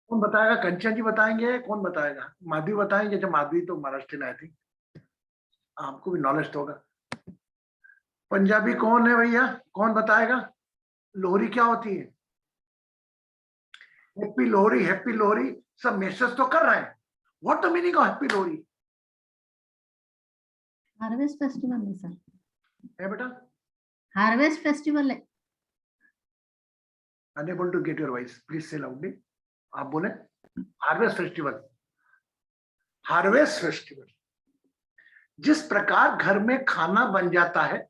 कौन बताएगा? कंचन जी बताएंगे? कौन बताएगा? माधवी बताएंगे? जब माधवी तो महाराष्ट्र में आई थी, आपको भी नॉलेज तो होगा। पंजाबी कौन है भैया? कौन बताएगा? लोहरी क्या होती है? हैप्पी लोहरी, हैप्पी लोहरी सब मैसेज तो कर रहे हैं। What the meaning of happy Lohri harvest festival है सर। है बेटा? हार्वेस्ट फेस्टिवल है। Unable to get your voice, please say loudly. आप बोले हार्वेस्ट फेस्टिवल। हार्वेस्ट फेस्टिवल जिस प्रकार घर में खाना बन जाता है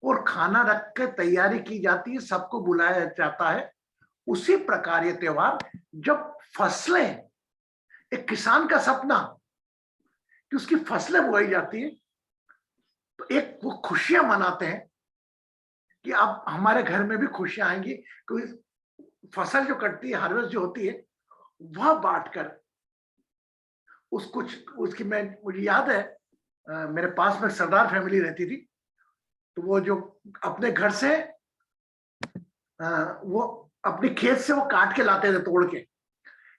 और खाना रख के तैयारी की जाती है, सबको बुलाया जाता है, उसी प्रकार ये त्योहार, जब फसलें, एक किसान का सपना कि उसकी फसलें बुआई जाती है, तो एक वो खुशियां मनाते हैं कि अब हमारे घर में भी खुशियां आएंगी, क्योंकि फसल जो कटती है, हार्वेस्ट जो होती है, वह बांटकर उस कुछ उसकी, मैं मुझे याद है मेरे पास में सरदार फैमिली रहती थी, तो वो जो अपने घर से वो अपने खेत से वो काट के लाते थे तोड़ के,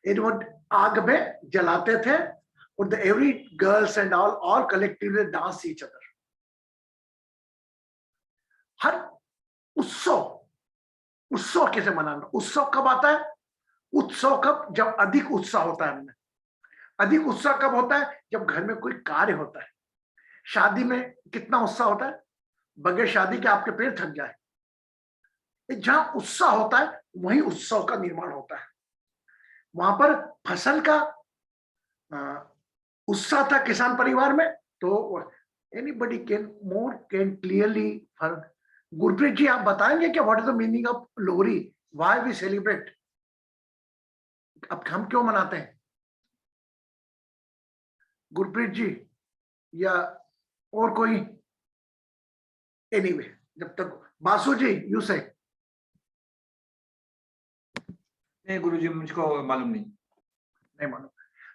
वो आग में जलाते थे, और the every girls and all collectively dance each other. हर उत्सव कैसे मनाना? उत्सव कब आता है? उत्सव कब? जब अधिक उत्साह होता है हमें। अधिक उत्साह कब होता है? जब घर में कोई कार्य होता है। शादी में कितना उत्साह होता है? बगैर शादी के आपके पैर थक जाए। जहां उत्साह होता है वहीं उत्सव का निर्माण होता है। वहां पर फसल का उत्साह था किसान परिवार में, तो anybody can clearly. Gurpreet ji आप बताएंगे क्या what is the meaning of Lohri? Why we celebrate? अब हम क्यों मनाते हैं? गुरप्रीत जी या और कोई? एनीवे, जब तक बासु जी यू से। नहीं गुरुजी, मुझको मालूम नहीं मालूम।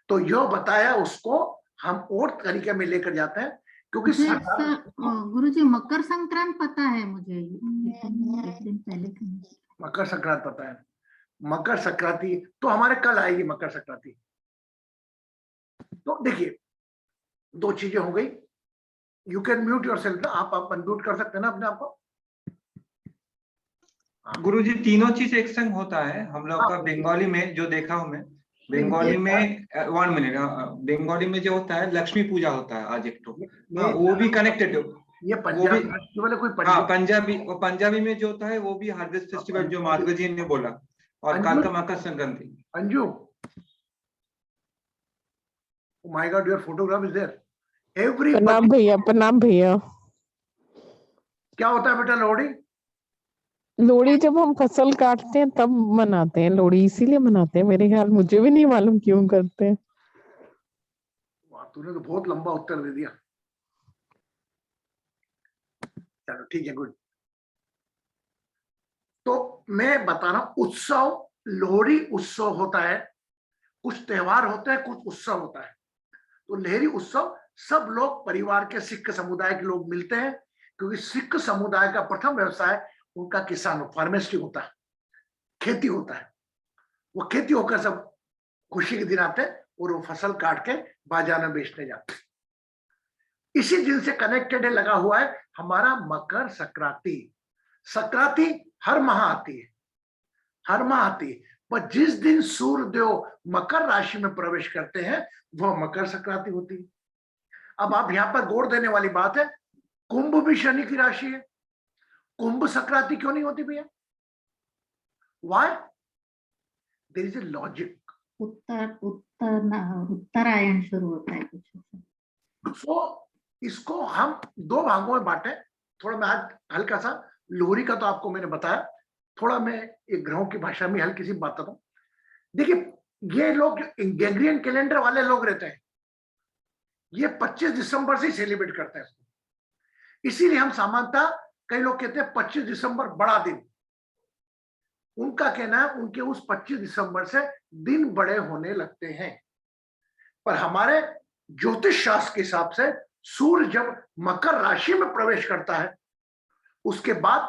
तो यो बताया उसको हम और तरीके में लेकर जाते हैं, क्योंकि गुरुजी मकर संक्रांत पता है मुझे, एक दिन पहले। मकर संक्रांत पता है। मकर संक्रांति तो हमारे कल आएगी मकर संक्रांति। तो देखिए दो चीजें हो गई। You can mute your self, आप अनम्यूट कर सकते हैं ना अपने आप को। गुरुजी तीनों चीज एक संग होता है हम लोग का। बंगाली में जो देखा हूं मैं, बंगाली में 1 मिनट, बंगाली में जो होता है लक्ष्मी पूजा होता है आज एक तो, वो भी कनेक्टेड। ये पंजाबी फेस्टिवल है कोई? पंजाबी में जो होता है वो भी हार्वेस्ट फेस्टिवल जो माधव जी ने बोला, और कल का Makar Sankranti. Anju, oh my God, your photograph is there. प्रणाम भैया, प्रणाम भैया। क्या होता है बेटा लोहड़ी? लोहड़ी जब हम फसल काटते हैं तब मनाते हैं लोहड़ी, इसीलिए मनाते हैं मेरे ख्याल। मुझे भी नहीं मालूम क्यों करते हैं। तूने तो बहुत लंबा उत्तर दे दिया। चलो ठीक है, गुड। तो मैं बता रहा हूं, उत्सव, लोहड़ी उत्सव होता है, कुछ त्योहार होते हैं, कुछ उत्सव होता है। तो लोहड़ी उत्सव सब लोग परिवार के सिख समुदाय के लोग मिलते हैं, क्योंकि सिख समुदाय का प्रथम व्यवसाय उनका किसान फार्मेस्ट्री होता है, खेती होता है। वो खेती होकर सब खुशी के दिन आते हैं और वो फसल काट के बाजार में बेचने जाते हैं। इसी दिन से कनेक्टेड है, लगा हुआ है हमारा मकर संक्रांति। संक्रांति हर माह आती है, हर माह आती है, पर जिस दिन सूर्यदेव मकर राशि में प्रवेश करते हैं वह मकर संक्रांति होती है। अब आप यहां पर गौर देने वाली बात है, कुंभ भी शनि की राशि है, कुंभ संक्रांति क्यों नहीं होती भैया? Why? There is a logic. Uttarayan शुरू होता है कुछ। सो इसको हम दो भागों में बांटे। थोड़ा मैं आज हल्का सा लोहरी का तो आपको मैंने बताया, थोड़ा मैं एक ग्रहों की भाषा में हल्की सी बात करता हूं। देखिए ये लोग ग्रेगोरियन कैलेंडर वाले लोग रहते हैं, ये 25 दिसंबर से सेलिब्रेट करते हैं। इसीलिए हम सामान्यतः, कई लोग कहते हैं 25 दिसंबर बड़ा दिन। उनका कहना है उनके उस 25 दिसंबर से दिन बड़े होने लगते हैं, पर हमारे ज्योतिष शास्त्र के हिसाब से सूर्य जब मकर राशि में प्रवेश करता है उसके बाद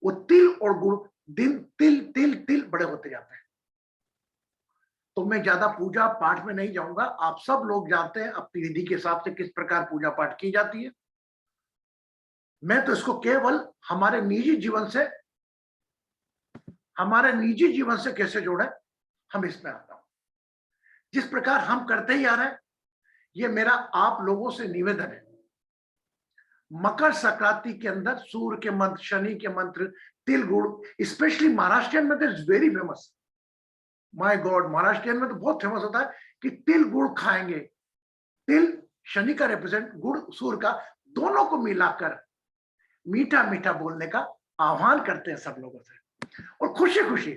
वो तिल और गुड़ दिन तिल तिल तिल बड़े होते जाते हैं। तो मैं ज्यादा पूजा पाठ में नहीं जाऊंगा। आप सब लोग जानते हैं अपनी विधि के हिसाब से किस प्रकार पूजा पाठ की जाती है। मैं तो इसको केवल हमारे निजी जीवन से कैसे जोड़े, हम इसमें आता हूं। जिस प्रकार हम करते ही आ रहे हैं, ये मेरा आप लोगों से निवेदन है। मकर संक्रांति के अंदर सूर्य के मंत्र, शनि के मंत्र, तिल गुड़, स्पेशली महाराष्ट्रियन में तो it's very famous. My God, Maharashtrian में तो बहुत फेमस होता है कि तिल गुड़ खाएंगे। तिल शनि का रिप्रेजेंट, गुड़ सूर्य का, दोनों को मिलाकर मीठा मीठा बोलने का आह्वान करते हैं सब लोगों से। और खुशी खुशी,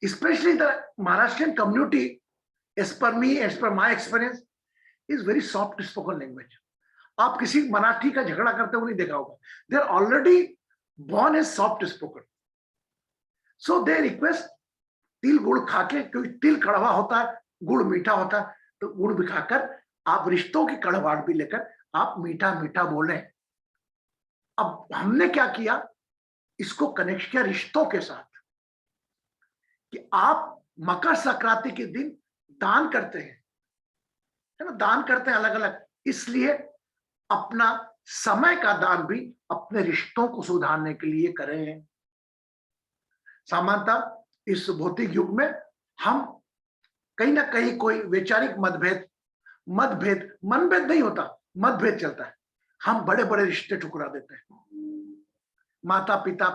specially the Maharashtrian community, as per me, as per my experience, is very soft spoken language. आप किसी मराठी का झगड़ा करते हुए नहीं देखा होगा। They are already born as soft spoken, so they request तिल गुड़ खाके, क्योंकि तिल कड़वा होता है, गुड़ मीठा होता है, तो गुड़ भी खाकर आप रिश्तों की कड़वाहट भी लेकर आप मीठा मीठा बोले। अब हमने क्या किया, इसको कनेक्ट किया रिश्तों के साथ कि आप मकर संक्रांति के दिन दान करते हैं, है ना, दान करते हैं अलग अलग, इसलिए अपना समय का दान भी अपने रिश्तों को सुधारने के लिए करें। सामान्यतः इस भौतिक युग में हम कहीं ना कहीं कोई वैचारिक मनभेद नहीं होता, मतभेद चलता है। हम बड़े बड़े रिश्ते ठुकरा देते हैं। माता पिता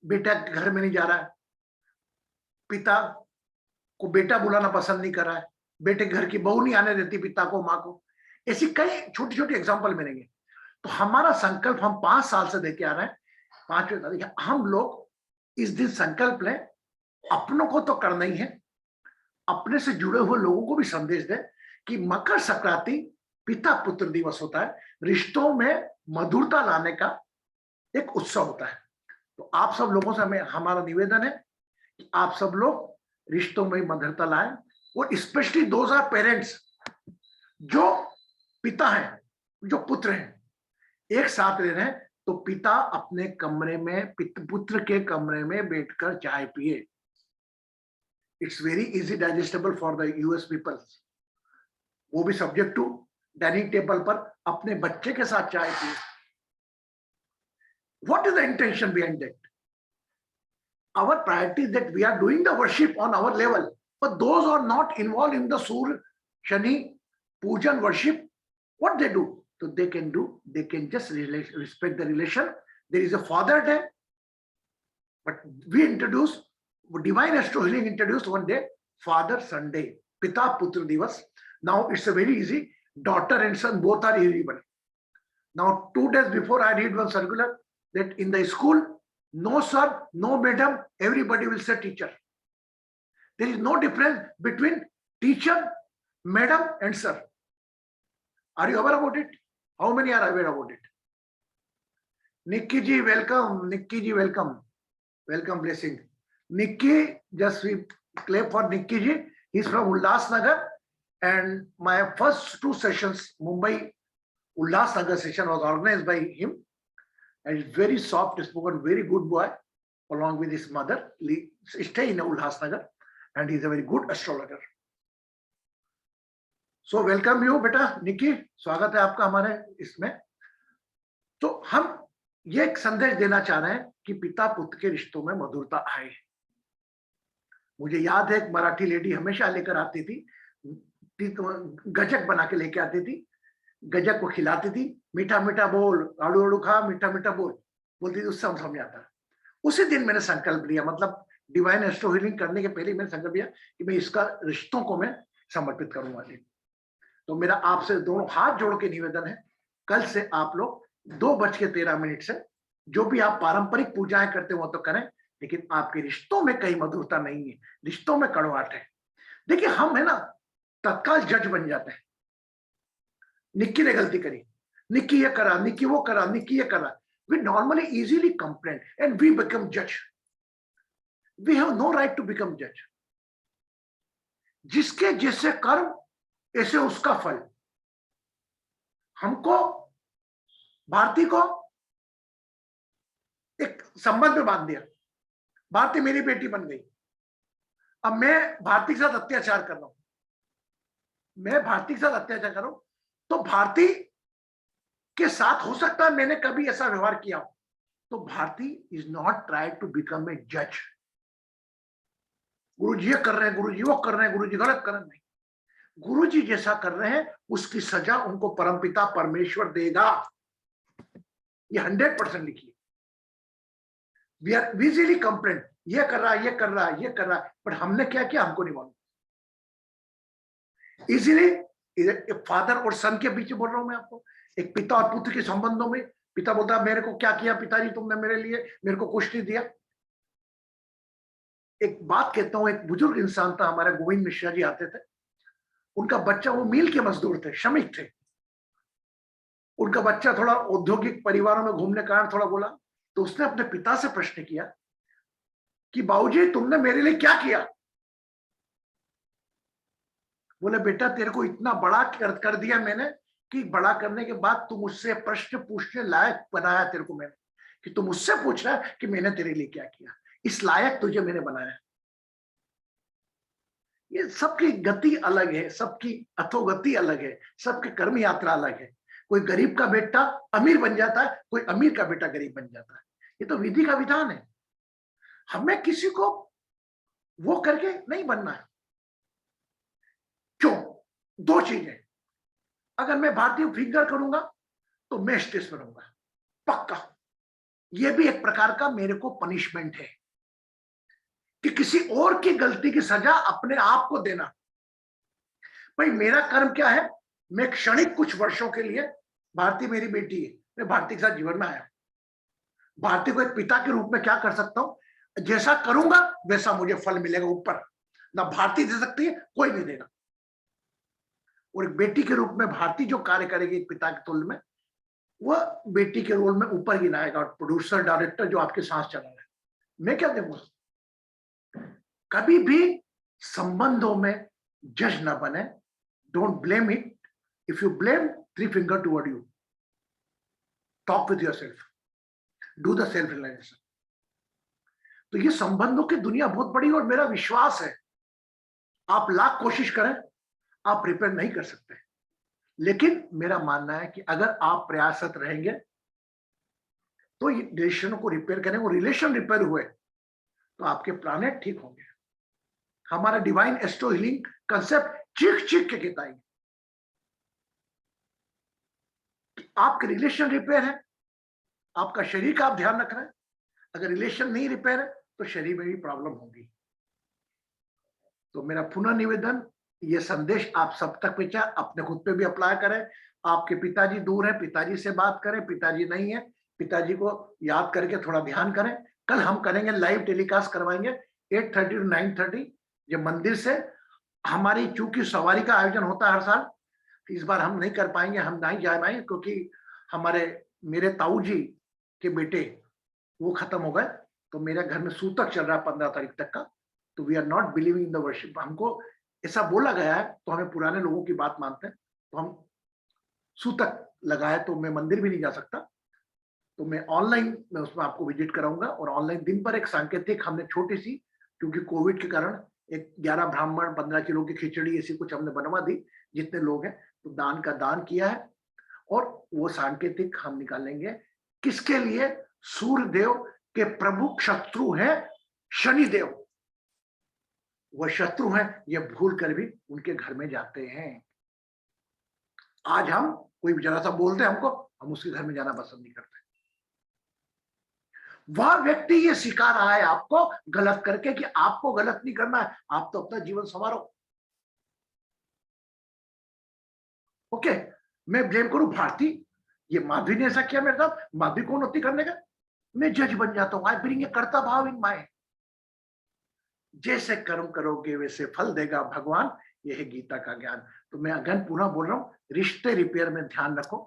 बेटा के घर में नहीं जा रहा है, पिता को बेटा बुलाना पसंद नहीं कर रहा है, बेटे के घर की बहू नहीं आने देती पिता को, माँ को। ऐसी कई छोटी छोटी एग्जाम्पल मिलेंगे। तो हमारा संकल्प हम 5 साल से देके आ रहे हैं, 5वें तारीख हम लोग इस दिन संकल्प लें, अपनों को तो करना ही है, अपने से जुड़े हुए लोगों को भी संदेश दें कि मकर संक्रांति पिता पुत्र दिवस होता है, रिश्तों में मधुरता लाने का एक उत्सव होता है। तो आप सब लोगों से हमारा निवेदन है कि आप सब लोग रिश्तों में मधुरता लाएं, और स्पेशली दोज आर पेरेंट्स, जो पिता हैं, जो पुत्र हैं, एक साथ रह रहे हैं, तो पिता अपने कमरे में, पुत्र के कमरे में बैठकर चाय पिए। It's very easy digestible for the US peoples. वो भी सब्जेक्ट टू डाइनिंग टेबल पर अपने बच्चे के साथ चाय पिए। What is the intention behind that? Our priority is that we are doing the worship on our level, but those who are not involved in the Surya Shani Pujan worship, what they do? So they can just respect the relation. There is a Father Day, but we introduce, Divine Astro Healing introduced one day, Father Sunday, Pita Putra Divas. Now it's a very easy, daughter and son both are eligible. Now 2 days before I read one circular that in the school, no sir, no madam, everybody will say teacher. There is no difference between teacher, madam and sir. Are you aware about it? How many are aware about it? Nikki ji, welcome. Nikki ji, welcome. Welcome, blessing. Nikki, just we clap for Nikki ji. He's from Ulhasnagar, and my first 2 sessions, Mumbai Ulhasnagar session, was organized by him. And he's very soft spoken, very good boy, along with his mother. Stay in Ulhasnagar, and he's a very good astrologer. So welcome you, बेटा निकी, स्वागत है आपका हमारे इसमें। तो हम ये एक संदेश देना चाह रहे हैं कि पिता पुत्र के रिश्तों में मधुरता आए। मुझे याद है एक मराठी लेडी हमेशा लेकर आती थी, गजक बना के लेके आती थी, गजक को खिलाती थी, मीठा मीठा बोल, आड़ू आड़ू खा, मीठा मीठा बोल, बोलती थी, उससे हम समझ आता। उसी दिन मैंने संकल्प लिया, मतलब डिवाइन एस्ट्रो हीलिंग करने के पहले मैंने संकल्प लिया कि मैं इसका रिश्तों को मैं समर्पित करूंगा। तो मेरा आपसे दोनों हाथ जोड़ के निवेदन है, कल से आप लोग 2:13 से जो भी आप पारंपरिक पूजाएं करते हो तो करें, लेकिन आपके रिश्तों में कहीं मधुरता नहीं है, रिश्तों में कड़वाहट है। देखिए हम है ना तत्काल जज बन जाते हैं। निक्की ने गलती करी, निक्की ये करा, निक्की वो करा, निक्की ये करा। We normally easily complain and we become judge. We have no right to become judge. जिसके जैसे कर्म ऐसे उसका फल। हमको भारती को एक संबंध में बांध दिया, भारती मेरी बेटी बन गई। अब मैं भारती के साथ अत्याचार कर रहा हूं, मैं भारती के साथ अत्याचार कर रहा हूं, तो भारती के साथ हो सकता है मैंने कभी ऐसा व्यवहार किया हो, तो Bharati is not try to become a जज। गुरुजी ये कर रहे हैं, गुरुजी वो कर रहे हैं, गुरुजी गलत कर रहे हैं, नहीं, गुरुजी जैसा कर रहे हैं उसकी सजा उनको परमपिता परमेश्वर देगा, ये 100% लिखिए। वी आर विजिली कंप्लेंट, ये कर रहा है, ये कर रहा है, ये कर रहा है, बट हमने क्या किया हमको नहीं मालूम। इजीली फादर और सन के बीच बोल रहा हूं मैं आपको, एक पिता और पुत्र के संबंधों में, पिता बोलता है मेरे को क्या किया पिताजी तुमने मेरे लिए, मेरे को कुछ नहीं दिया। एक बात कहता हूं, एक बुजुर्ग इंसान था हमारे गोविंद मिश्रा जी आते थे, उनका बच्चा, वो मील के मजदूर थे, श्रमिक थे, उनका बच्चा थोड़ा औद्योगिक परिवारों में घूमने का कारण थोड़ा बोला, तो उसने अपने पिता से प्रश्न किया कि बाबूजी तुमने मेरे लिए क्या किया। बोले बेटा तेरे को इतना बड़ा कर दिया मैंने कि बड़ा करने के बाद तुम मुझसे प्रश्न पूछने लायक बनाया तेरे को मैंने, कि तुम मुझसे पूछ रहा है कि मैंने तेरे लिए क्या किया, इस लायक तुझे मैंने बनाया। ये सबकी गति अलग है, सबकी अथोगति अलग है, सबकी कर्म यात्रा अलग है। कोई गरीब का बेटा अमीर बन जाता है, कोई अमीर का बेटा गरीब बन जाता है, ये तो विधि का विधान है। हमें किसी को वो करके नहीं बनना है। क्यों? दो चीजें, अगर मैं भारतीय फिंगर करूंगा तो मैं स्टेज पर रहूंगा पक्का, ये भी एक प्रकार का मेरे को पनिशमेंट है कि किसी और की गलती की सजा अपने आप को देना। भाई मेरा कर्म क्या है, मैं क्षणिक कुछ वर्षों के लिए, भारती मेरी बेटी है, मैं भारती के साथ जीवन में आया, भारती को एक पिता के रूप में क्या कर सकता हूं, जैसा करूंगा वैसा मुझे फल मिलेगा ऊपर, ना भारती दे सकती है, कोई नहीं देगा। और एक बेटी के रूप में भारती जो कार्य करेगी एक पिता के तुल्य में, वह बेटी के रोल में ऊपर गिना आएगा। और प्रोड्यूसर डायरेक्टर जो आपके सांस चला रहा है, मैं क्या देखूंगा। कभी भी संबंधों में जज ना बने, don't blame it, if you blame 3 finger toward you, talk with yourself, do the self realization. तो ये संबंधों की दुनिया बहुत बड़ी, और मेरा विश्वास है आप लाख कोशिश करें आप रिपेयर नहीं कर सकते, लेकिन मेरा मानना है कि अगर आप प्रयासरत रहेंगे तो ये रिलेशन को रिपेयर करेंगे, और रिलेशन रिपेयर हुए तो आपके प्लानेट ठीक होंगे। हमारा डिवाइन एस्ट्रो हीलिंग कंसेप्ट चीख चीख के कहता है कि आपके रिलेशन रिपेयर है, आपका शरीर का आप ध्यान रख रहे हैं, अगर रिलेशन नहीं रिपेयर है तो शरीर में भी प्रॉब्लम होगी। तो मेरा पुनः निवेदन, ये संदेश आप सब तक पहुंचा, अपने खुद पे भी अप्लाई करें। आपके पिताजी दूर हैं, पिताजी से बात करें, पिताजी नहीं है, पिताजी को याद करके थोड़ा ध्यान करें। कल हम करेंगे लाइव टेलीकास्ट करवाएंगे 8:30 to 9:30 जब मंदिर से। हमारी चूंकि सवारी का आयोजन होता है हर साल, इस बार हम नहीं कर पाएंगे, हम नहीं जा पाएंगे क्योंकि मेरे ताऊ जी के बेटे वो खत्म हो गए, तो मेरे घर में सूतक चल रहा है 15 तारीख तक का। तो we are not believing in the worship, हमको ऐसा बोला गया है, तो हमें पुराने लोगों की बात मानते हैं, तो हम सूतक लगाए, तो मैं मंदिर भी नहीं जा सकता। तो मैं ऑनलाइन में उसमें आपको विजिट कराऊंगा, और ऑनलाइन दिन पर एक सांकेतिक हमने छोटी सी, क्योंकि कोविड के कारण एक 11 ब्राह्मण 15 किलो की खिचड़ी ऐसी कुछ हमने बनवा दी, जितने लोग हैं, तो दान का दान किया है। और वो सांकेतिक हम निकालेंगे किसके लिए, सूर्य देव के प्रमुख शत्रु हैं शनिदेव, वह शत्रु हैं, ये भूल कर भी उनके घर में जाते हैं। आज हम कोई जरा सा बोलते हैं हमको, हम उसके घर में जाना पसंद नहीं करते। वह व्यक्ति ये सिखा रहा है आपको गलत करके कि आपको गलत नहीं करना है, आप तो अपना जीवन संवारो। ओके, मैं ब्लेम करूं भारती, ये माधवी ने ऐसा किया मेरे साथ, माधवी को उन्नति करने का, मैं जज बन जाता हूं। आई ब्रिंग ए कर्ता भाव इन माय, जैसे कर्म करोगे वैसे फल देगा भगवान, यह है गीता का ज्ञान। तो मैं अगेन पुनः बोल रहा हूं, रिश्ते रिपेयर में ध्यान रखो,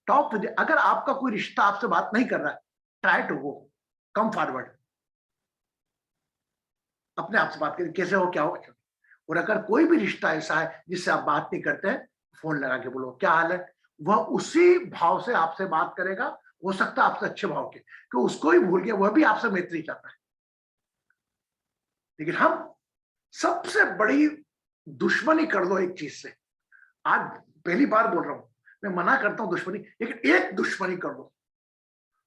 टॉक विद। अगर आपका कोई रिश्ता आपसे बात नहीं कर रहा है, try to go, come forward, अपने आप से बात करें, कैसे हो, क्या हो। और अगर कोई भी रिश्ता ऐसा है जिससे आप बात नहीं करते हैं, फोन लगा के बोलो क्या हाल है, वह उसी भाव से आपसे बात करेगा, हो सकता है आपसे अच्छे भाव के, कि उसको ही भूल गया, वह भी आपसे मैत्री चाहता है। लेकिन हम सबसे बड़ी दुश्मनी कर लो एक चीज से। आज पहली बार बोल रहा हूं, मैं मना करता हूं दुश्मनी, लेकिन एक दुश्मनी कर लो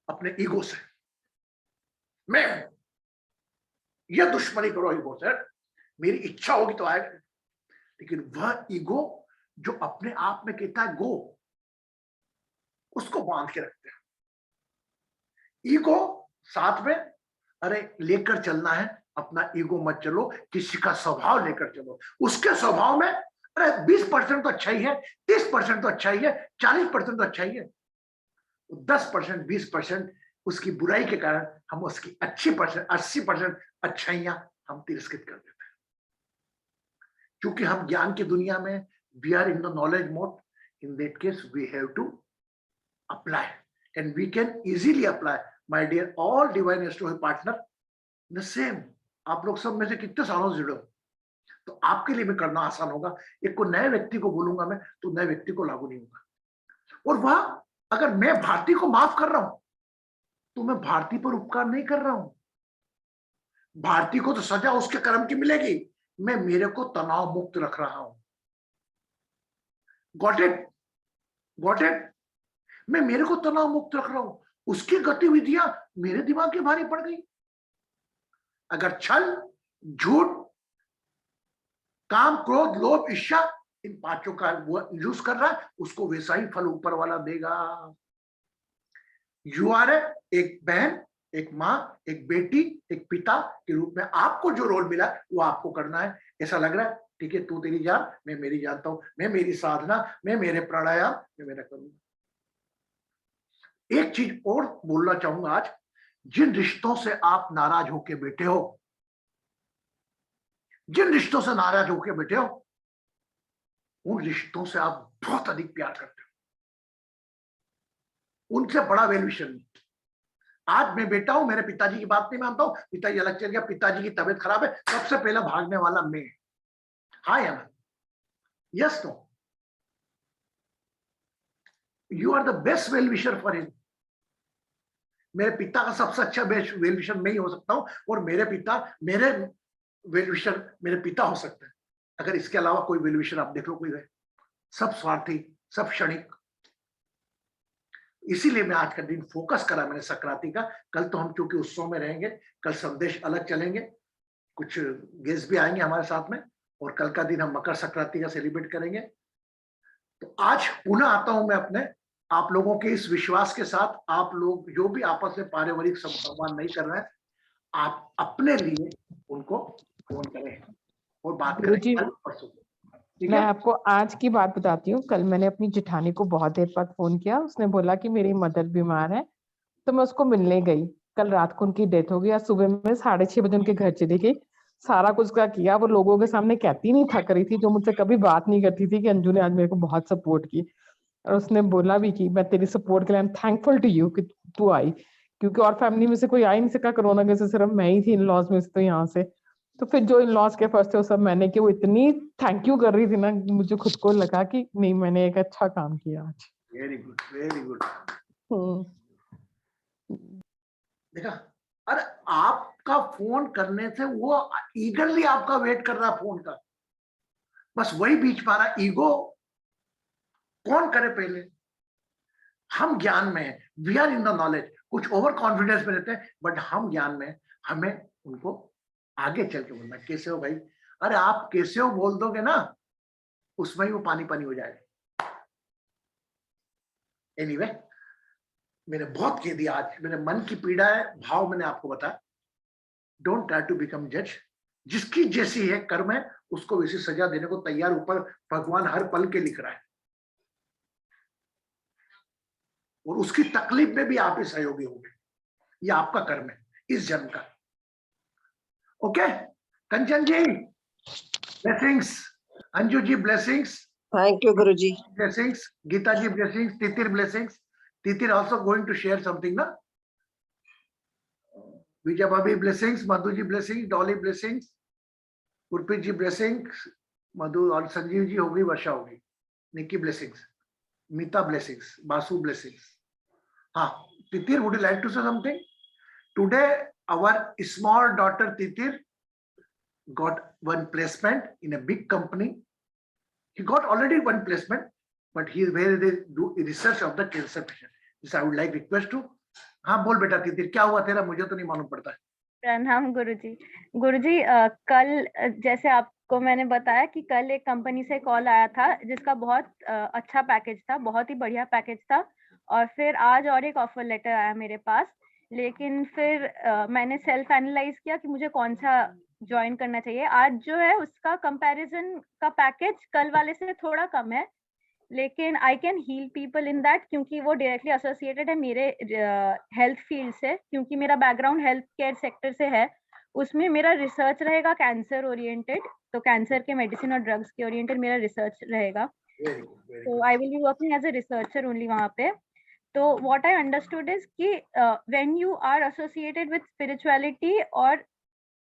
अपने ईगो से। मैं ये दुश्मनी करो ईगो से, मेरी इच्छा होगी तो आएगा, लेकिन वह ईगो जो अपने आप में कहता है गो, उसको बांध के रखते हैं। ईगो साथ में, अरे लेकर चलना है, अपना ईगो मत चलो, किसी का स्वभाव लेकर चलो। उसके स्वभाव में अरे 20% तो अच्छा ही है, 30% तो अच्छा ही है, 40% तो अच्छा ही है, 10% 20% उसकी बुराई के कारण हम उसकी 80% अच्छाइयां हम तिरस्कृत कर देते हैं। क्योंकि हम ज्ञान की दुनिया में, we are in the knowledge mode, in that case we have to apply and we can easily apply. My dear all divine astro partner, the same. आप लोग सब में से कितने सालों से जुड़े हो, तो आपके लिए भी करना आसान होगा। एक को नए व्यक्ति को बोलूंगा मैं, तो नए व्यक्ति को लागू नहीं होगा। और वह अगर मैं भारती को माफ कर रहा हूं, तो मैं भारती पर उपकार नहीं कर रहा हूं। भारती को तो सजा उसके कर्म की मिलेगी, मैं मेरे को तनाव मुक्त रख रहा हूं। Got it? Got it? मैं मेरे को तनाव मुक्त रख रहा हूं, उसकी गतिविधियां मेरे दिमाग के भारी पड़ गई। अगर छल, झूठ, काम, क्रोध, लोभ, ईर्ष्या, इन पांचों का वो यूज कर रहा है, उसको वैसा ही फल ऊपर वाला देगा। यू आर एक बहन, एक माँ, एक बेटी, एक पिता के रूप में आपको जो रोल मिला वो आपको करना है। ऐसा लग रहा है, ठीक है, तू तेरी जान, मैं मेरी जानता हूं, मैं मेरी साधना, मैं मेरे प्राणायाम, मैं मेरा करूंगा। एक चीज और बोलना चाहूंगा आज, जिन रिश्तों से आप नाराज होके बैठे हो, जिन रिश्तों से नाराज होके बैठे हो, उन रिश्तों से आप बहुत अधिक प्यार करते हो, उनसे बड़ा वैल्यूएशन नहीं। आज मैं बेटा हूं, मेरे पिताजी की बात नहीं मानता हूं, पिताजी अलग चल गया, पिताजी की तबीयत खराब है, सबसे पहला भागने वाला मैं। हाँ या ना? Yes no? You are the best well wisher for him. मेरे पिता का सबसे अच्छा बेस्ट वेलविशर मैं ही हो सकता हूं, और मेरे पिता मेरे वेलविशर मेरे पिता हो सकते हैं। अगर इसके अलावा कोई वेलविशर आप देख लो कोई है, सब स्वार्थी, सब क्षणिक। इसीलिए मैं आज का दिन फोकस करा मैंने संक्रांति का। कल तो हम क्योंकि उत्सव में रहेंगे, कल संदेश अलग चलेंगे, कुछ गेस्ट भी आएंगे हमारे साथ में, और कल का दिन हम मकर संक्रांति का सेलिब्रेट करेंगे। तो आज पुनः आता हूं मैं अपने आप लोगों के इस विश्वास के साथ, आप लोग जो भी आपस में पारिवारिक संवाद नहीं कर रहे हैं, आप अपने लिए उनको फोन करें और बात करें गुरुजी, कल परसों। ठीक मैं है? आपको आज की बात बताती हूँ। कल मैंने अपनी जेठानी को बहुत देर बाद फोन किया, उसने बोला कि मेरी मदर बीमार है, तो मैं उसको मिलने गई। कल रात को उनकी डेथ हो गई, आज सुबह में 6:30 बजे उनके घर चली गई। सारा कुछ का किया, वो लोगों के सामने कहती नहीं थक रही थी, जो मुझसे कभी बात नहीं करती थी, कि अंजू ने आज मेरे को बहुत सपोर्ट की। और उसने बोला भी कि मैं तेरी सपोर्ट के लिए I am thankful to you कि तू आई, क्योंकि और फैमिली में से कोई आ ही नहीं सका कोरोना के, से सिर्फ मैं ही थी इन लॉज में से, तो यहाँ से तो फिर जो इन लॉज के फर्स्ट थे वो सब मैंने कि वो इतनी थैंक यू कर रही थी ना, मुझे खुद को लगा कि नहीं मैंने एक अच्छा काम किया आज। Very good, very good. देखा, अरे आपका फोन करने से वो ईगरली आपका वेट कर रहा फोन का, बस वही बीच पा रहा। ईगो कौन करे पहले? हम ज्ञान में हैं, we are in the knowledge, कुछ ओवर कॉन्फिडेंस में रहते हैं, बट हम ज्ञान में, हमें उनको आगे चल के बोलना, कैसे हो भाई? अरे आप कैसे हो बोल दोगे ना, उसमें ही वो पानी पानी हो जाएगा। एनीवे, मैंने बहुत कह दिया आज, मेरे मन की पीड़ा है, भाव मैंने आपको बताया। डोंट ट्राई टू बिकम जज। जिसकी जैसी है कर्म है, उसको वैसी सजा देने को तैयार ऊपर भगवान हर पल के लिख रहा है, और उसकी तकलीफ में भी आप ही सहयोगी होंगे। ये आपका कर्म है इस जन्म का। Okay Kanchan ji, blessings. Anju ji blessings. Thank you Guruji. Blessings. Geeta ji blessings. Titir blessings. Titir also going to share something ना? विजय भाभी blessings. Madhu ji blessings. Dolly blessings. Gurpreet ji blessings. Madhu और संजीव जी होगी, वर्षा होगी। Nikki blessings. Meeta blessings. Basu blessings. हाँ, Titir, would you like to say something? Today our small daughter Titir got one placement in a big company. He got already one placement, but he is where they do research of the cancer patient. This I would like request to. हाँ बोल बेटा तितिर, क्या हुआ तेरा, मुझे तो नहीं मालूम पड़ता है। प्रणाम गुरुजी। गुरुजी कल जैसे आपको मैंने बताया कि कल एक कंपनी से कॉल आया था जिसका बहुत अच्छा पैकेज था, बहुत ही बढ़िया पैकेज था, और फिर आज और एक ऑफर लेटर आया मेरे पास। लेकिन फिर मैंने सेल्फ एनालाइज किया कि मुझे कौन सा ज्वाइन करना चाहिए। आज जो है उसका कंपैरिजन का पैकेज कल वाले से थोड़ा कम है, लेकिन I can heal people in that, क्योंकि वो डायरेक्टली एसोसिएटेड है मेरे हेल्थ फील्ड से, क्योंकि मेरा बैकग्राउंड हेल्थ केयर सेक्टर से है। उसमें मेरा रिसर्च रहेगा कैंसर ओरिएंटेड, तो कैंसर के मेडिसिन और ड्रग्स के ओरिएंटेड मेरा रिसर्च रहेगा। तो I will be working as a researcher only वहाँ पे। तो व्हाट आई अंडरस्टूड इज कि when you are associated with spirituality और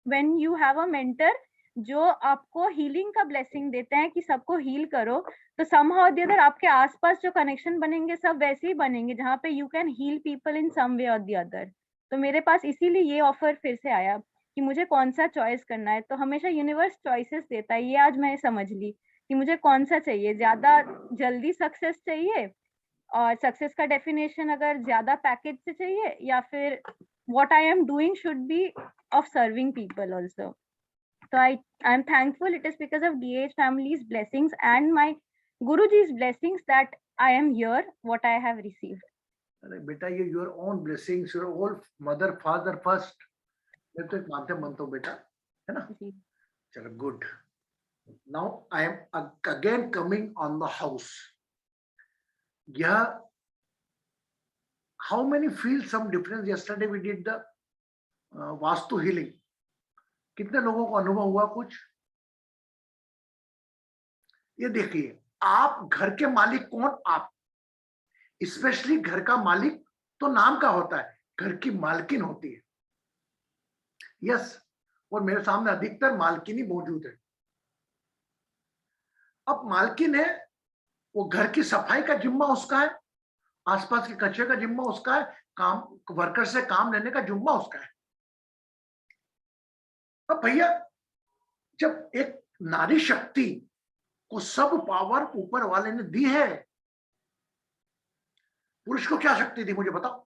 when you have a mentor जो आपको हीलिंग का ब्लेसिंग देते हैं कि सबको हील करो, तो समहाउ द अदर आपके आसपास जो कनेक्शन बनेंगे सब वैसे ही बनेंगे जहाँ पे you can heal people in some way और द अदर। तो मेरे पास इसीलिए ये ऑफर फिर से आया कि मुझे कौन सा चॉइस करना है। तो हमेशा यूनिवर्स चॉइसेस देता है, ये आज मैं समझ ली कि मुझे कौन सा चाहिए। ज्यादा जल्दी सक्सेस चाहिए, और सक्सेस का डेफिनेशन अगर ज्यादा पैकेज से चाहिए, या फिर what I am doing should be of serving people also. So I am thankful. It is because of DH family's blessings and my Guruji's blessings that I am here, what I have received. अरे बेटा ये your own blessings, your own mother father first, मैं तो एक मानते मनता हूँ बेटा, है ना? चलो good. Now I am again coming on the house. Yeah. How many feel some difference? Yesterday we did the Vastu healing. कितने लोगों को अनुभव हुआ कुछ? ये देखिए, आप घर के मालिक कौन? आप स्पेशली घर का मालिक तो नाम का होता है, घर की मालकिन होती है। यस, और मेरे सामने अधिकतर मालकिन ही मौजूद है। अब मालकिन है, वो घर की सफाई का जिम्मा उसका है, आसपास के कचरे का जिम्मा उसका है, काम वर्कर से काम लेने का जिम्मा उसका है। अब भैया जब एक नारी शक्ति को सब पावर ऊपर वाले ने दी है, पुरुष को क्या शक्ति दी मुझे बताओ?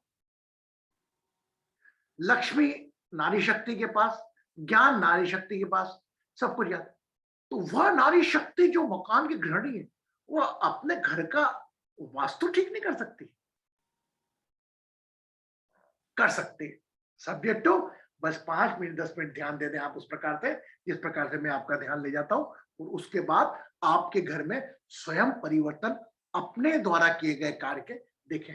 लक्ष्मी नारी शक्ति के पास, ज्ञान नारी शक्ति के पास, सब कुछ याद। तो वह नारी शक्ति जो मकान की गृहिणी है, वो अपने घर का वास्तु ठीक नहीं कर सकती? कर सकती, सब्जेक्ट टू बस 5 मिनट 10 मिनट ध्यान दे दें आप उस प्रकार से जिस प्रकार से मैं आपका ध्यान ले जाता हूं, और उसके बाद आपके घर में स्वयं परिवर्तन अपने द्वारा किए गए कार्य के देखें।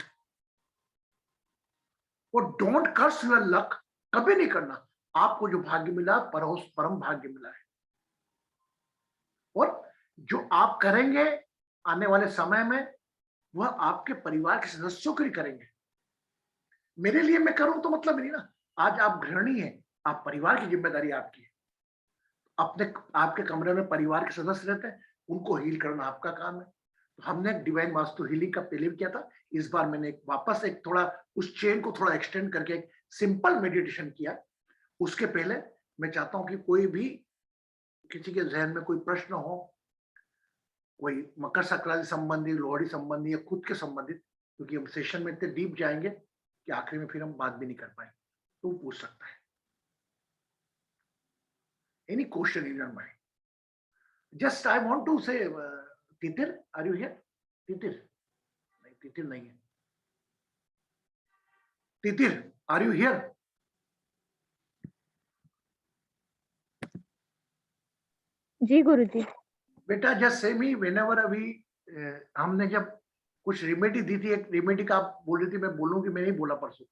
और डोंट कर्स योर लक, कभी नहीं करना। आपको जो भाग्य मिला परम भाग्य मिला है, और जो आप करेंगे आने वाले समय में वह आपके परिवार के सदस्यों के लिए करेंगे। मेरे लिए मैं करूं तो मतलब नहीं ना। आज आप गृहिणी हैं, आप परिवार की जिम्मेदारी आपकी है। अपने आपके कमरे में परिवार के सदस्य रहते हैं, उनको हील करना आपका काम है। तो हमने डिवाइन वास्तु हीलिंग का पहले भी किया था, इस बार मैंने वापस एक थोड़ा उस चेन को थोड़ा एक्सटेंड करके एक सिंपल मेडिटेशन किया। उसके पहले मैं चाहता हूं कि कोई भी किसी के जहन में कोई प्रश्न हो, कोई मकर संक्रांति संबंधी, लोहड़ी संबंधी या खुद के संबंधित, क्योंकि हम सेशन में इतने डीप जाएंगे कि आखिरी में फिर हम बात भी नहीं कर पाए, तो पूछ सकता है। Any question in your mind? Just I want to say, Titir, are you here? Titir, नहीं Titir नहीं है। Titir, are you here? जी गुरुजी। बेटा just say me whenever अभी हमने जब कुछ रेमेडी दी थी, एक रेमेडी का आप बोल रही थी, मैं बोलूं कि मैं नहीं बोला परसों?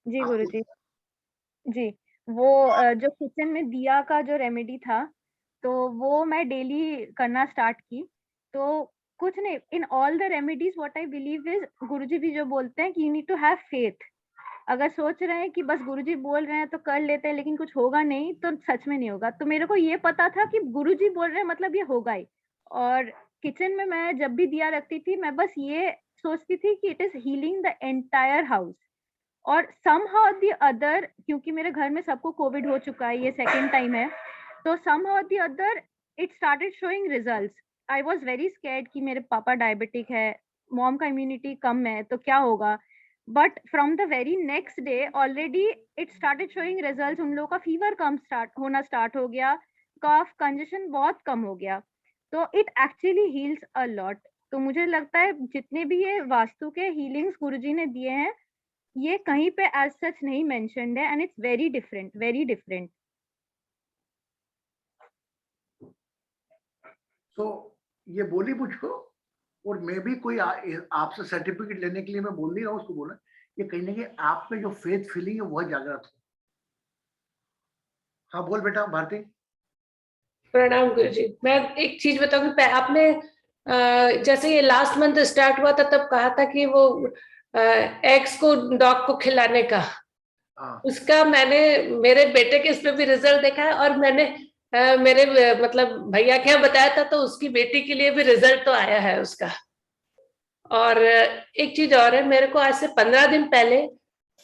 जी गुरुजी। जी, वो जो किचन में दिया का जो रेमेडी था, तो वो मैं डेली करना स्टार्ट की। तो कुछ नहीं, in all the remedies what I believe is, Guruji भी जो बोलते हैं कि you need to have faith. अगर सोच रहे हैं कि बस गुरुजी बोल रहे हैं तो कर लेते हैं लेकिन कुछ होगा नहीं, तो सच में नहीं होगा। तो मेरे को ये पता था कि गुरुजी बोल रहे हैं मतलब ये होगा ही। और किचन में मैं जब भी दिया रखती थी, मैं बस ये सोचती थी कि it is healing the entire house. और समहाउ द अदर, क्योंकि मेरे घर में सबको कोविड हो चुका है, ये सेकंड टाइम है, तो somehow or the other it started showing results. I was very scared कि मेरे पापा डायबिटिक है, मॉम का इम्यूनिटी कम है तो क्या होगा, but from the very next day already it started showing results. उन लोगों का फीवर कम स्टार्ट हो गया, कफ कंजेशन बहुत कम हो गया. तो it actually heels a lot. तो मुझे लगता है जितने भी ये वास्तु के हीलिंग्स गुरुजी ने दिए हैं, ये कहीं पे एज सच नहीं मेंशन्ड है, and it's very different, very different. तो ये बोली मुझको, और मैं भी कोई आपसे सर्टिफिकेट लेने के लिए मैं बोल नहीं रहा हूँ, उसको बोला ये कहीं ना कहीं आप में जो फेथ फीलिंग है वह जागृत हो. हाँ बोल बेटा भारती. प्रणाम गुरुजी. मैं एक चीज बताऊंगी, आपने जैसे ये लास्ट मंथ स्टार्ट हुआ था तब कहा था कि वो एग्स को डॉग को खिलाने का, उसका मैंने मेरे बेटे के इसमें भी रिजल्ट देखा है, और मैंने मेरे मतलब भैया के यहाँ बताया था तो उसकी बेटी के लिए भी रिजल्ट तो आया है उसका. और एक चीज और है, मेरे को आज से 15 दिन पहले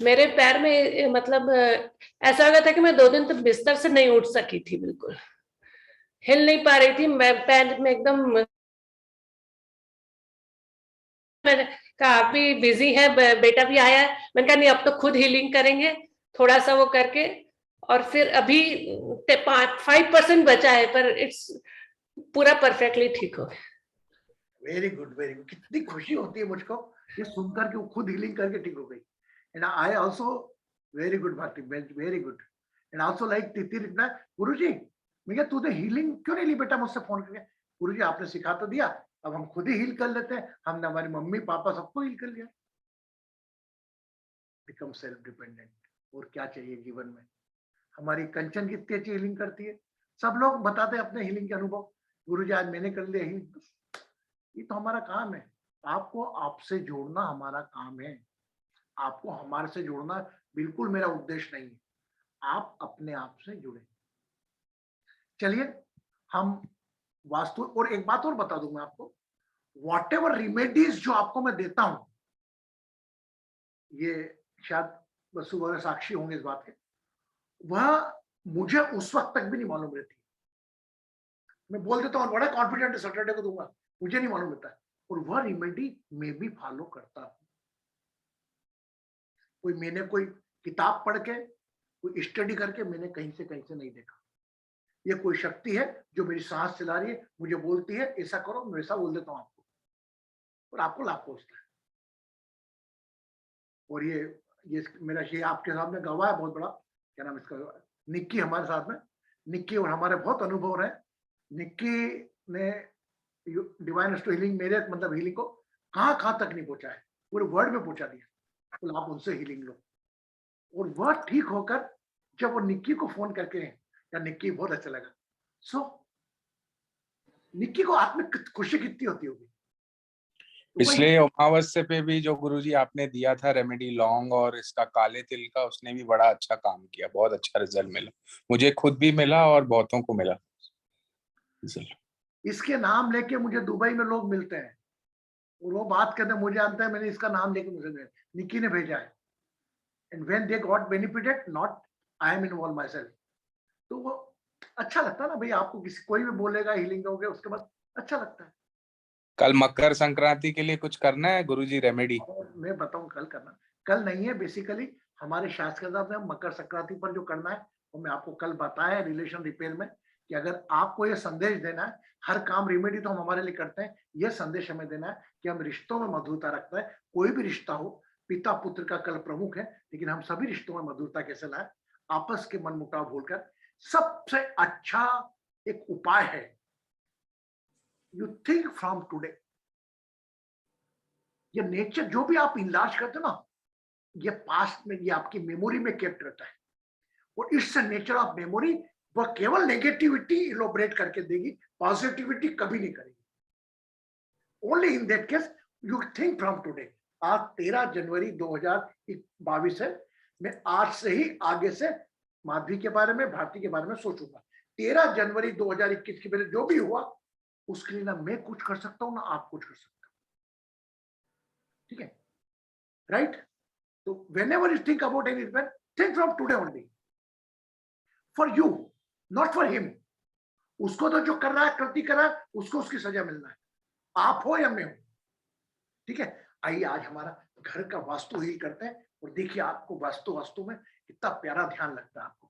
मेरे पैर में मतलब ऐसा हो गया था कि मैं 2 दिन तक बिस्तर से नहीं उठ सकी थी, बिल्कुल हिल नहीं पा रही थी. मैं पैर में एकदम, मैंने कहा आप भी बिजी है, बेटा भी आया है, मैंने कहा नहीं अब तो खुद हीलिंग करेंगे थोड़ा सा वो करके. और फिर अभी 5% बचा है, पर इट्स पूरा परफेक्टली ठीक हो गया. Very good, very good. कितनी खुशी होती है मुझको ये सुनकर कि वो खुद हीलिंग करके ठीक हो गई. And I also very good Bharti, very good. And also like तितिर इतना, गुरुजी मैं क्या तूने हीलिंग क्यों नहीं ली बेटा मुझसे फोन करके. गुरुजी आपने सिखा तो दिया, अब हम खुद ही हील कर लेते हैं. हमने हमारी मम्मी पापा सबको हील कर लिया. Become self dependent. और क्या चाहिए जीवन में. हमारी कंचन कितनी अच्छी हीलिंग करती है. सब लोग बताते हैं अपने हीलिंग के अनुभव. गुरुजी आज मैंने कर लिया हील. ये तो हमारा काम है. आपको आपसे जोड़ना हमारा काम है. आपको हमारे से जोड़ना बिल्कुल मेरा उद्देश्य नहीं है. आप अपने आप से जुड़े. चलिए हम वास्तु, और एक बात और बता दूं मैं आपको, वॉट एवर रिमेडीज जो आपको मैं देता हूं, ये शायद बसु वगैरह साक्षी होंगे इस बात के, वह मुझे उस वक्त तक भी नहीं मालूम रहती. मैं बोल देता हूँ बड़ा कॉन्फिडेंट सैटरडे को दूंगा, मुझे नहीं मालूम रहता. और वह रिमेडी मैं भी फॉलो करता हूं. कोई मैंने कोई किताब पढ़ के, कोई स्टडी करके मैंने कहीं से नहीं देखा. ये कोई शक्ति है जो मेरी सांस चला रही है, मुझे बोलती है ऐसा करो, मैं वैसा बोल देता हूं आपको, और आपको लाभ पहुंचता है. और ये मेरा ये आपके सामने गवाह है बहुत बड़ा, क्या नाम इसका, निक्की हमारे साथ में. निक्की और हमारे बहुत अनुभव रहे. निक्की ने डिवाइन एस्ट्रो हीलिंग, मेरे मतलब हीलिंग को कहां तक नहीं पहुंचा है, पूरे वर्ल्ड में पहुंचा दिया. तो आप उनसे हीलिंग लो. और वह ठीक होकर जब वो निक्की को फोन करके, या निक्की बहुत अच्छा लगा. सो निक्की को आत्मिक खुशी कितनी होती होगी. पिछले अमावस्या पे भी जो गुरुजी आपने दिया था रेमेडी लौंग और इसका काले तिल का, उसने भी बड़ा अच्छा काम किया. बहुत अच्छा रिजल्ट मिला, मुझे खुद भी मिला और बहुतों को मिला रिजल्ट. इसके नाम लेके मुझे दुबई में लोग मिलते हैं और वो बात करते हैं, मुझे आता है मैंने इसका नाम लेके मुझे निक्की ने भेजा है. And when they got benefited, not I am involve my self. तो वो अच्छा लगता है ना भाई. आपको किसी कोई भी बोलेगा हीलिंग हो गया, उसके बाद अच्छा लगता है. कल मकर संक्रांति के लिए कुछ करना है गुरुजी रेमेडी? मैं बताऊं कल करना, कल नहीं है. बेसिकली हमारे शास्त्र में मकर संक्रांति पर जो करना है वो मैं आपको कल बताया है रिलेशन रिपेयर में, कि अगर आपको ये संदेश देना है, हर काम रेमेडी तो हम हमारे लिए करते हैं, ये संदेश हमें देना है कि हम रिश्तों में मधुरता रखते हैं. कोई भी रिश्ता हो, पिता पुत्र का कल प्रमुख है, लेकिन हम सभी रिश्तों में मधुरता कैसे लाए, आपस के मनमुटाव भूलकर. सबसे अच्छा एक उपाय है, यू थिंक फ्रॉम टुडे. ये नेचर जो भी आप इलाज करते हो ना, ये पास्ट में, ये आपकी मेमोरी में केप्ट रहता है. और इस नेचर ऑफ मेमोरी वह केवल नेगेटिविटी इलोबरेट करके देगी, पॉजिटिविटी कभी नहीं करेगी. Only in that case you think from today. आज 13 जनवरी 2022 है. मैं आज से ही आगे से माधवी के बारे में, भारती के बारे में सोचूंगा. 13 जनवरी 2021 के पहले जो भी हुआ उसके लिए ना मैं कुछ कर सकता हूं ना आप कुछ कर सकते हो. ठीक है, राइट? तो whenever you think about any event, think from today only. For you, not for him. उसको तो जो कर रहा है, कृति कर रहा है, उसको उसकी सजा मिलना है, आप हो या मैं हो। ठीक है, आइए आज हमारा घर का वास्तु हील करते हैं और देखिए आपको वास्तु में कितना प्यारा ध्यान लगता है आपको।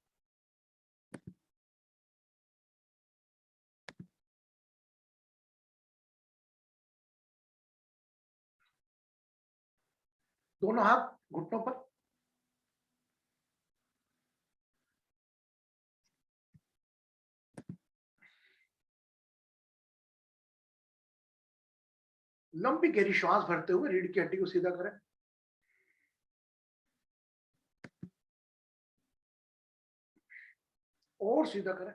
दोनों हाथ घुटनों पर, लंबी गहरी श्वास भरते हुए रीढ़ की हड्डी को सीधा करें। और सीधा करें।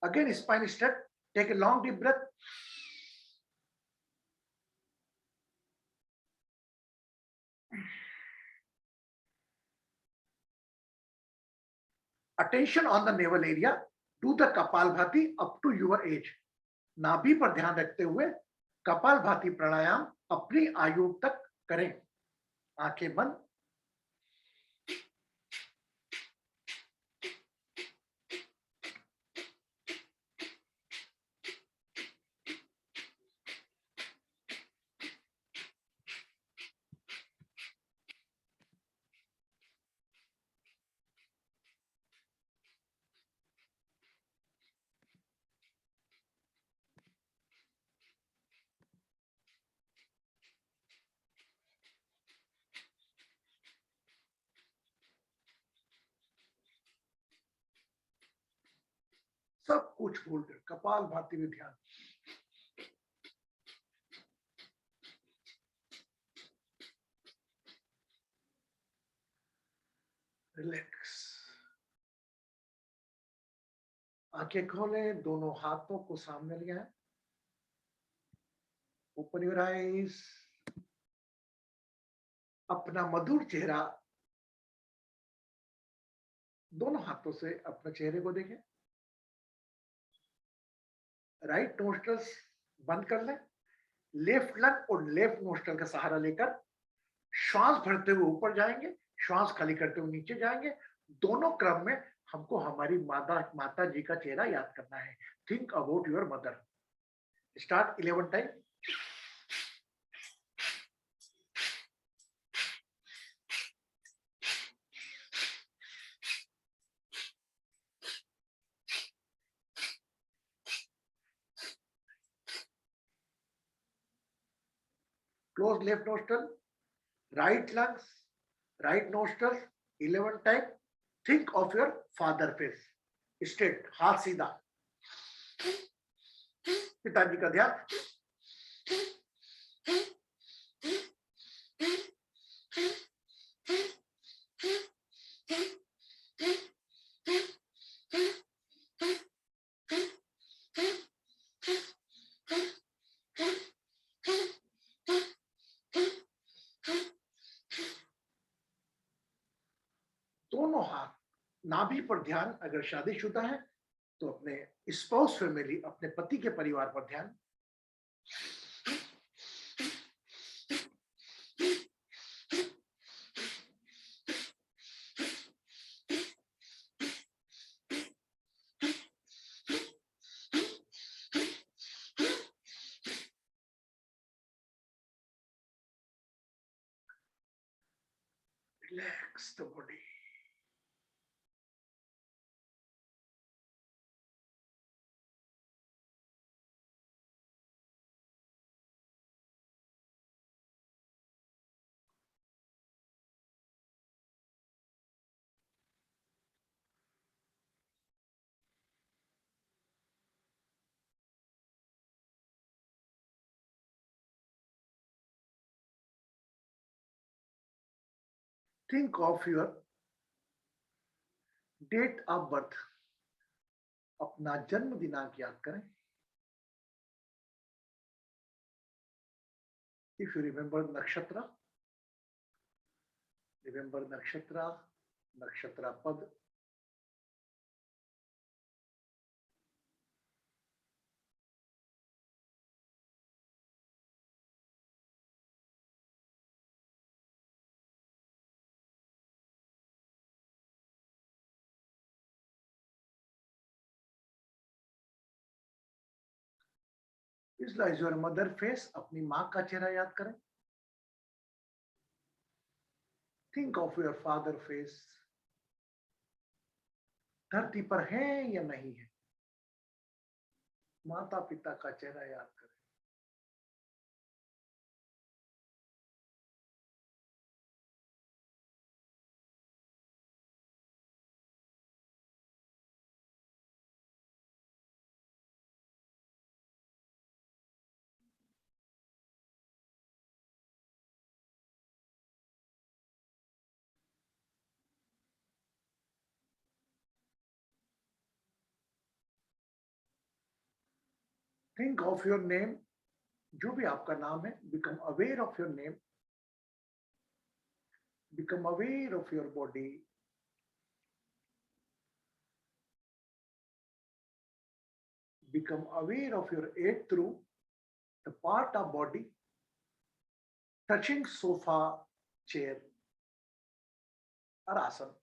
Again, spine straight. Take a long deep breath. Attention on the navel area. Do the Kapalbhati up to your age. नाभि पर ध्यान रखते हुए कपालभाति प्राणायाम अपनी आयु तक करें। आंखें बंद। सब कुछ भूलकर कपालभाति में ध्यान। रिलैक्स। आंखें खोलें, दोनों हाथों को सामने ले आए। Open your eyes. अपना मधुर चेहरा दोनों हाथों से अपने चेहरे को देखें। राइट नोस्ट्रल्स बंद कर लें। लेफ्ट लंग और लेफ्ट नोस्ट्रल का सहारा लेकर श्वास भरते हुए ऊपर जाएंगे, श्वास खाली करते हुए नीचे जाएंगे। दोनों क्रम में हमको हमारी माता जी का चेहरा याद करना है। Think about your mother. Start 11 time. Close left nostril, right lungs, right nostril, 11 times. Think of your father face. Straight, हाथ सीधा। पिताजी का ध्यान। दोनों हाथ नाभि पर ध्यान। अगर शादीशुदा है तो अपने स्पाउस फैमिली, अपने पति के परिवार पर ध्यान। Relax the body. Think of your date of birth. अपना जन्म दिनांक याद करें। If you remember nakshatra, remember nakshatra, nakshatra pad. Visualise your mother face, अपनी माँ का चेहरा याद करें. Think of your father face. धरती पर है या नहीं है? माता पिता का चेहरा याद करें. थिंक ऑफ योर नेम, जो भी आपका नाम है. Become aware of your name. Become aware of your body. Become aware of your aid through the part of body touching sofa, chair or आसन.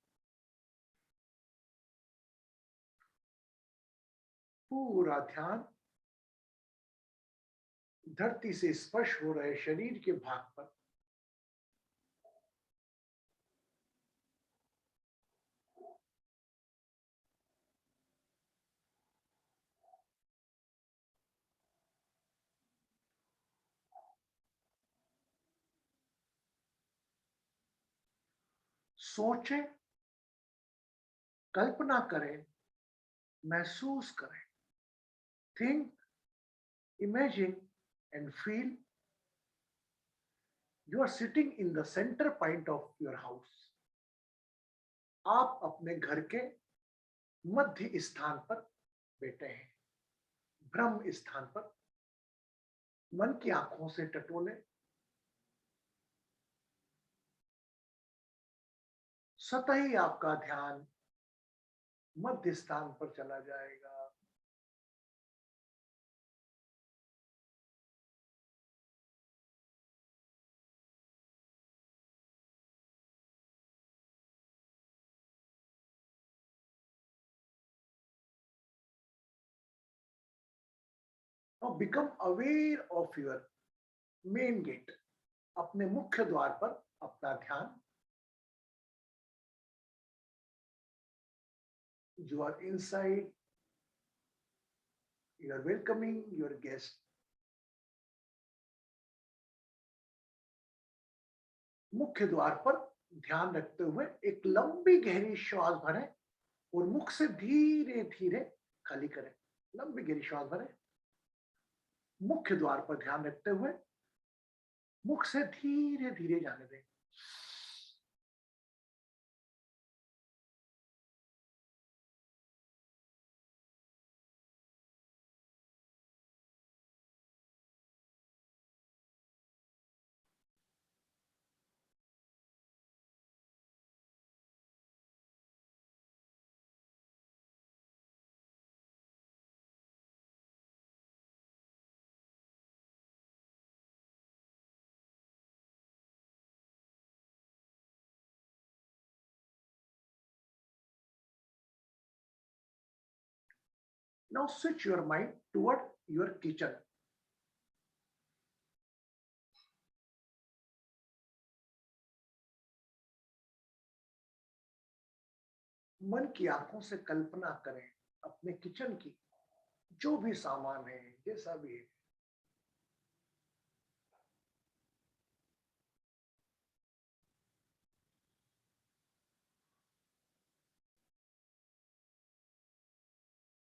पूरा ध्यान धरती से स्पर्श हो रहे शरीर के भाग पर. सोचें, कल्पना करें, महसूस करें. Think, imagine and feel you are sitting in the centre point of your house. आप अपने घर के मध्य स्थान पर बैठे हैं. ब्रह्म स्थान पर. मन की आंखों से टटोले. स्वतः ही आपका ध्यान मध्य स्थान पर चला जाएगा. Now become aware of your main gate. अपने मुख्य द्वार पर अपना ध्यान. You are inside. You are welcoming your guest. मुख्य द्वार पर ध्यान रखते हुए एक लंबी गहरी श्वास भरें और मुख से धीरे धीरे खाली करें. लंबी गहरी श्वास भरें. मुख्य द्वार पर ध्यान रखते हुए मुख से धीरे धीरे जाने दें. Now switch your mind toward your kitchen. मन की आंखों से कल्पना करें अपने किचन की. जो भी सामान है, जैसा भी है.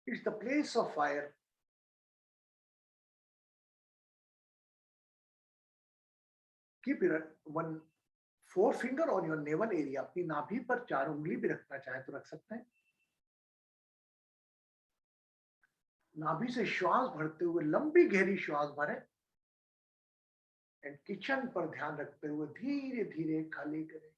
It's the place of fire. Keep your one forefinger on your navel area. अपनी नाभि पर 4 उंगली भी रखना चाहे तो रख सकते हैं. नाभि से श्वास भरते हुए लंबी गहरी श्वास भरें. एंड किचन पर ध्यान रखते हुए धीरे धीरे खाली करें.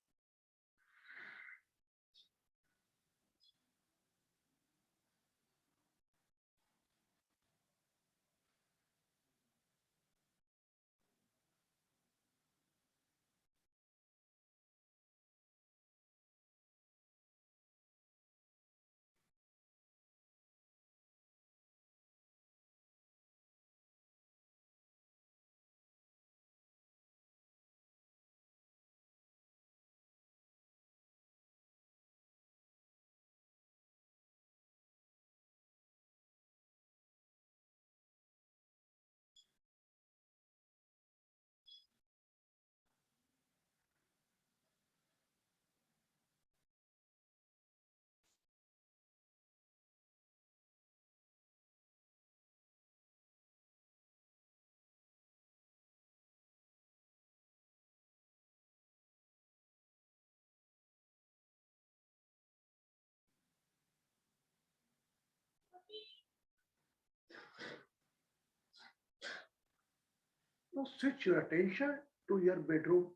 Now switch your attention to your bedroom.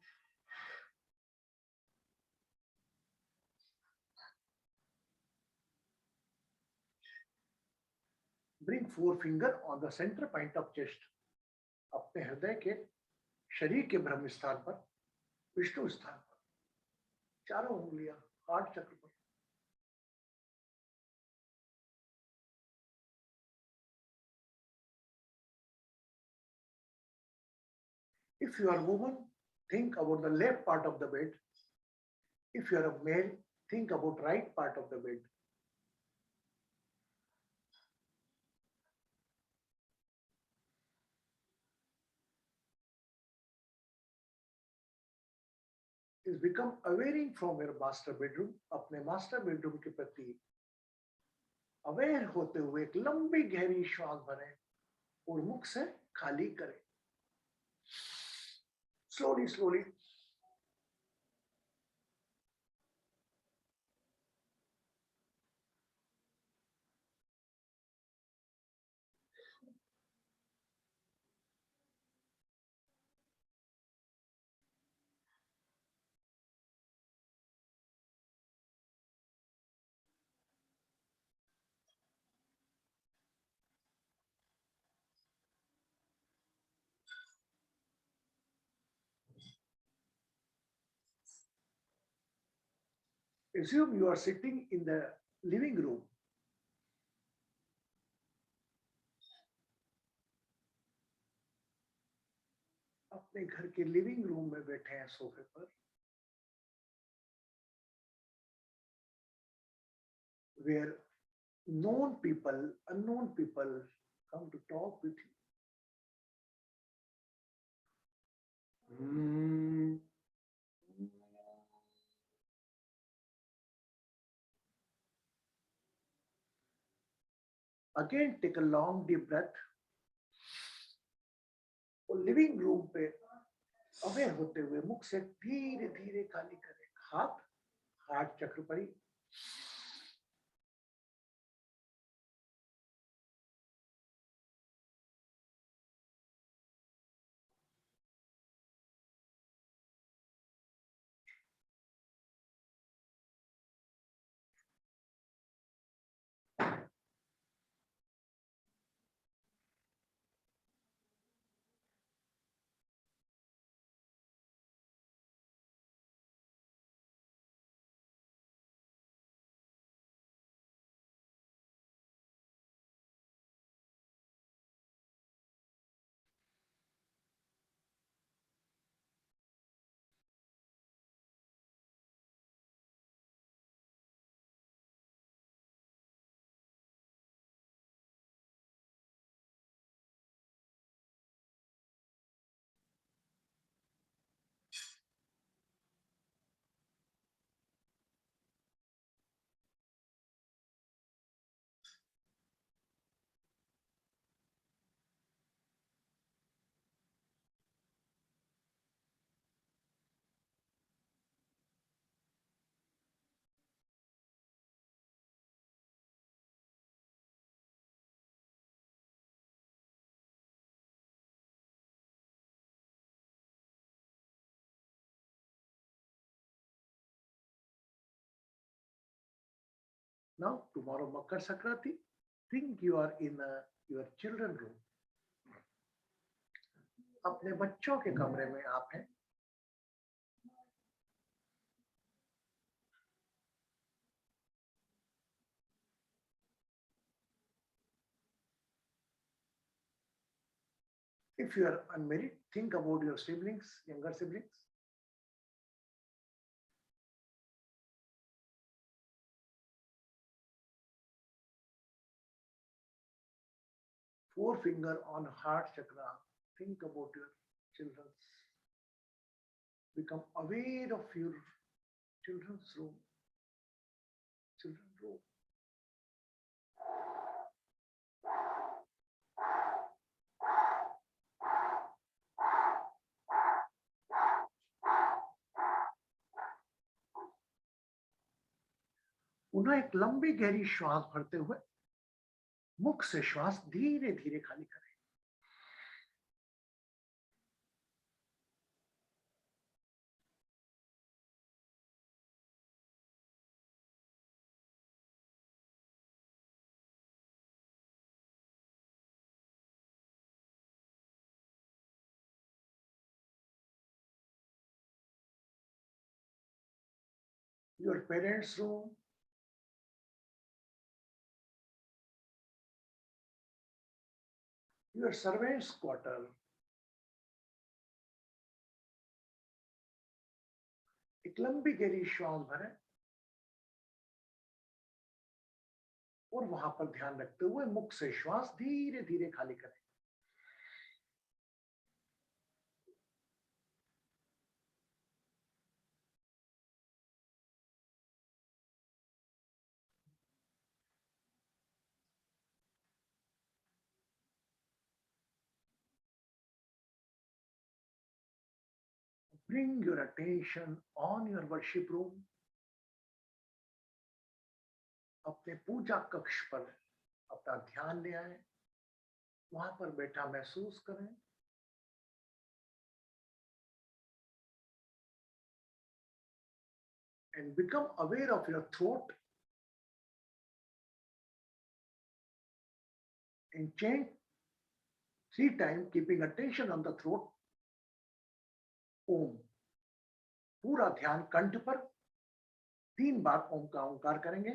Bring forefinger on the center point of chest. अपने हृदय के शरीर के ब्रह्म स्थान पर, विष्णु स्थान पर, चारों उंगलियां हार्ट चक्र पर. If you are a woman, think about the left part of the bed. If you are a male, think about right part of the bed. Is become awareing from your master bedroom. अपने master bedroom के प्रति aware होते हुए एक लंबी गहरी श्वास भरें और मुख से खाली करें. Slowly, slowly. Assume you are sitting in the living room. अपने घर के लिविंग रूम में बैठे हैं सोफे पर. Where known people, unknown people come to talk with you. Again, take a long deep breath. और लिविंग रूम पे अवेयर होते हुए मुख से धीरे धीरे खाली करें. हाथ हार्ट चक्र पर ही. Now, tomorrow Makar Sankranti, think you are in your children room. अपने बच्चों के कमरे में आप हैं. If you are unmarried, think about your siblings, younger siblings. Forefinger on heart chakra. Think about your children. Become aware of your children's room. Children's room. पुनः एक लंबी गहरी श्वास भरते हुए मुख से श्वास धीरे धीरे खाली करें. your parents' room, your servants' quarter, एक लंबी गहरी श्वास भरें और वहां पर ध्यान रखते हुए मुख से श्वास धीरे धीरे खाली करें। Bring your attention on your worship room. अपने पूजा कक्ष पर अपना ध्यान ले आए, वहां पर बैठा महसूस करें। And become aware of your throat and chant 3 times, keeping attention on the throat. ओम। पूरा ध्यान कंठ पर 3 बार ओम का ओंकार करेंगे।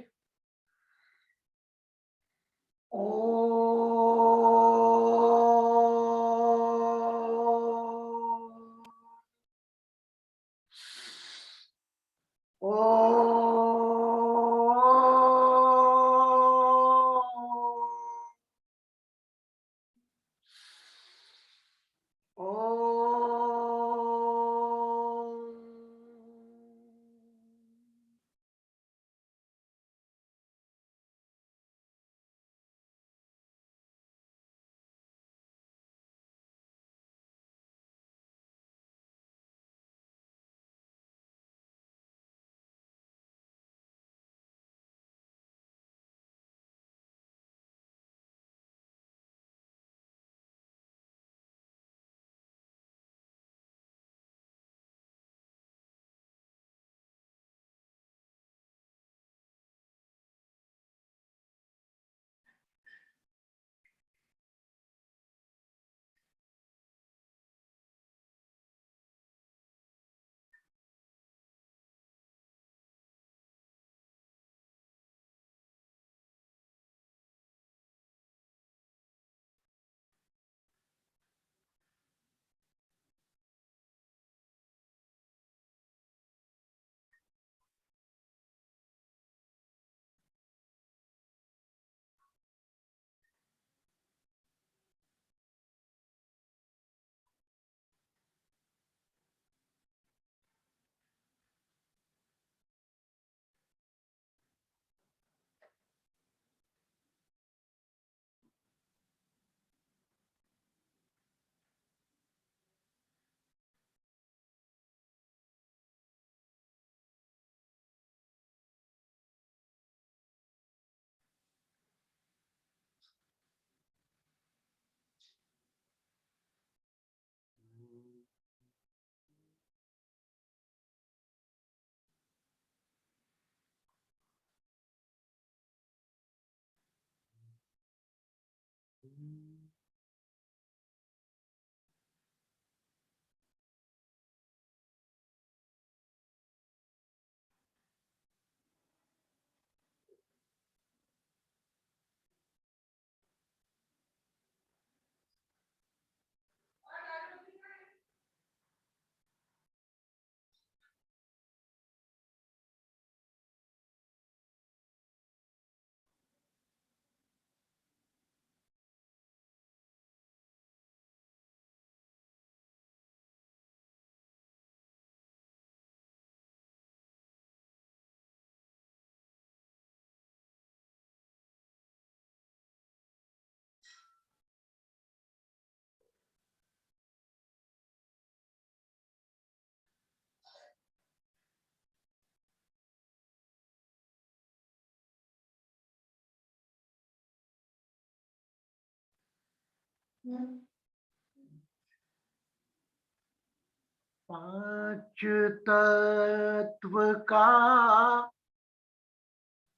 पांच तत्व का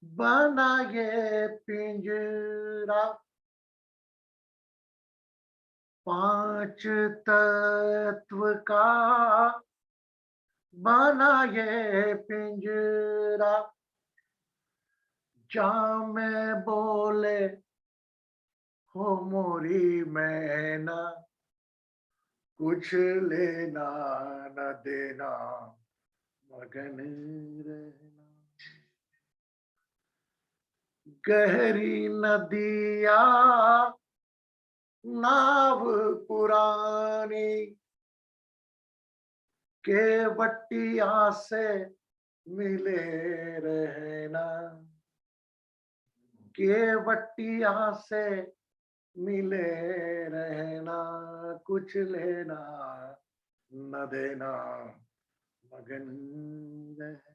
बना ये पिंजरा, पांच तत्व का बना ये पिंजरा जहाँ में बोले हो मोरी मैना, कुछ लेना न देना मगन रहना। गहरी नदिया नाव पुरानी, केवटिया से मिले रहना, केवटिया से मिले रहना, कुछ लेना न देना मगन रहना।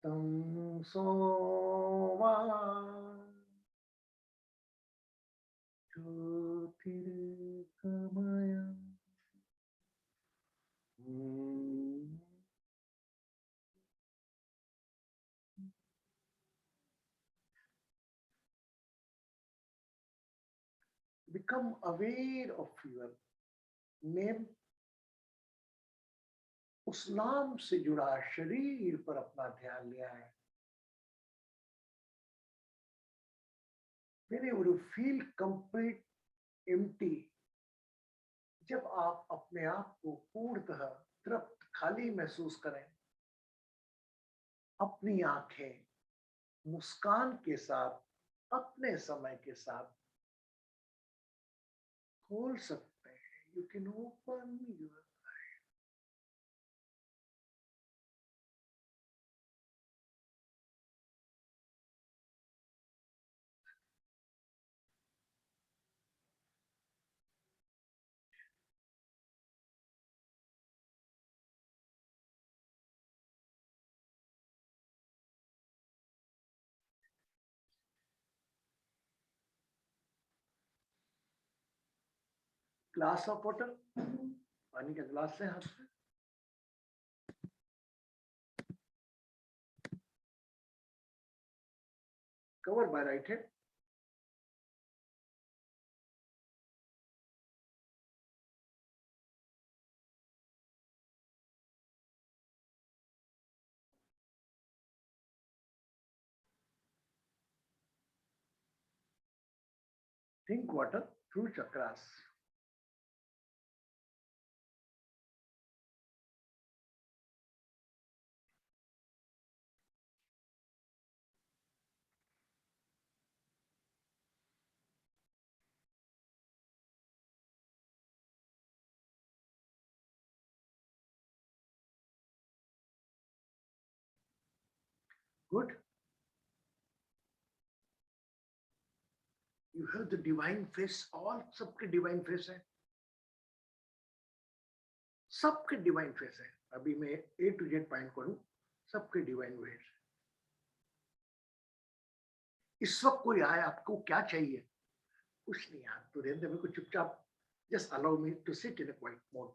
तुम सोवा ज्योतिर्गमय become aware of your name। उस नाम से जुड़ा शरीर पर अपना ध्यान ले आए। Whenever you feel complete empty, जब आप अपने आप को पूर्णतः तृप्त खाली महसूस करें, अपनी आंखें मुस्कान के साथ अपने समय के साथ खोल सकते हैं। You can open your glass of water, पानी का ग्लास है हाथ में, cover by right hand. Drink water through chakras। Good। You have the divine face। all सबके divine face है, सबके डिवाइन फेस है। अभी मैं A to Z पॉइंट करूं, सबके डिवाइन फेस। इस वक्त कोई आए, आपको क्या चाहिए? कुछ नहीं यार, तो रहने मेरे को चुपचाप, just allow me to sit in a quiet mode.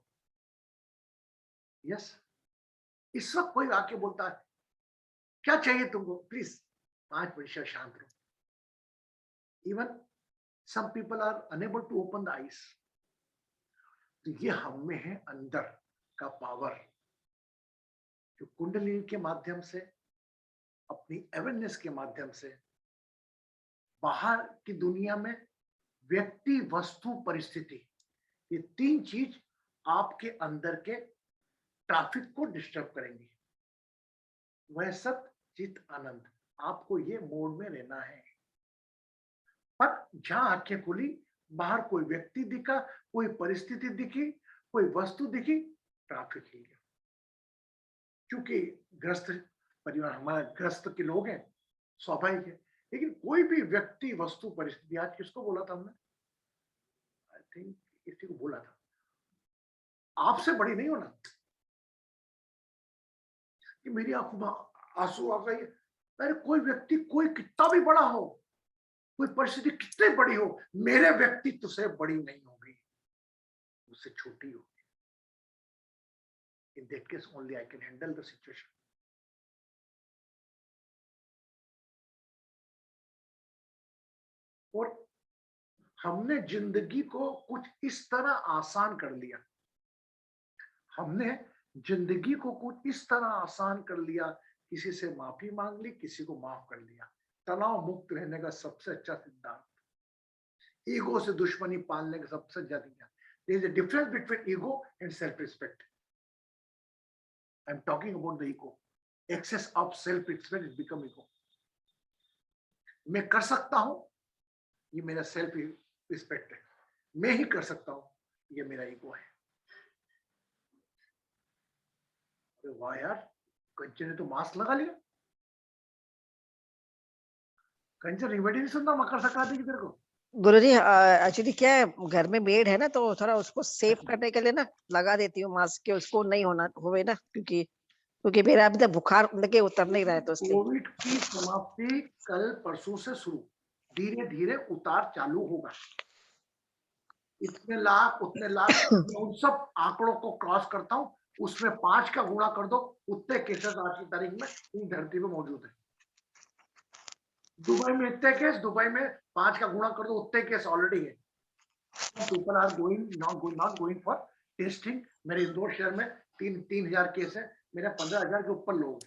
Yes, इस वक्त कोई आके बोलता है क्या चाहिए तुमको, प्लीज 5 मिनट शांत रहो। Even some people are unable to open the eyes. तो ये हम में है अंदर का पावर, जो कुंडलिनी के माध्यम से, अपनी अवेयरनेस के माध्यम से बाहर की दुनिया में व्यक्ति, वस्तु, परिस्थिति, ये 3 चीज आपके अंदर के ट्रैफिक को डिस्टर्ब करेंगी। वह सत चित आनंद, आपको ये मोड में रहना है। पर जहां आंखें खुली, बाहर कोई व्यक्ति दिखा, कोई परिस्थिति दिखी, कोई वस्तु दिखी, ट्रैफिक हिल गया। क्योंकि ग्रस्त परिवार, हमारा ग्रस्त के लोग हैं, स्वाभाविक है। लेकिन कोई भी व्यक्ति, वस्तु, परिस्थिति, आज किसको बोला था हमने? आई थिंक किसी को बोला था, आपसे बड़ी नहीं होना। कि मेरी आंखों में आंसू आ गए। अरे कोई व्यक्ति, कोई कितना भी बड़ा हो, कोई परिस्थिति कितनी बड़ी हो, मेरे व्यक्तित्व से बड़ी नहीं होगी। मुझसे छोटी हो। In that case only I can handle the situation. और हमने जिंदगी को कुछ इस तरह आसान कर लिया, हमने जिंदगी को कुछ इस तरह आसान कर लिया, किसी से माफी मांग ली, किसी को माफ कर लिया। तनाव मुक्त रहने का सबसे अच्छा सिद्धांत, ईगो से दुश्मनी पालने का सबसे ज्यादा। There is a difference between ego and self-respect. I am talking about the ego. Excess of self-respect has become ego. मैं कर सकता हूं, ये मेरा सेल्फ रिस्पेक्ट है। मैं ही कर सकता हूं, ये मेरा ईगो है। अरे वाह यार, कंचन ने तो मास्क लगा लिया। कंचन रिमेडी नहीं सुनना मकर संक्रांति की तेरे को? गुरुजी एक्चुअली क्या है, घर में मेड है ना, तो थोड़ा उसको सेव करने के लिए ना लगा देती हूँ मास्क के, उसको नहीं होना होवे ना, क्योंकि मेरा अभी तक बुखार लगे उतर नहीं रहा है। तो कोविड की समाप्ति कल परसों से शुरू, धीरे धीरे उतार चालू होगा। इतने लाख उतने लाख उन सब आंकड़ों को क्रॉस करता हूँ, उसमें 5 का गुणा कर दो, उतने केसेस आज की तारीख में इन धरती पे मौजूद है। दुबई में इतने केस, दुबई में 5 का गुणा कर दो, उतने केस ऑलरेडी है। People are not going for testing. मेरे इंदौर शहर में 3,000 केस है, मेरे 15,000 के ऊपर लोग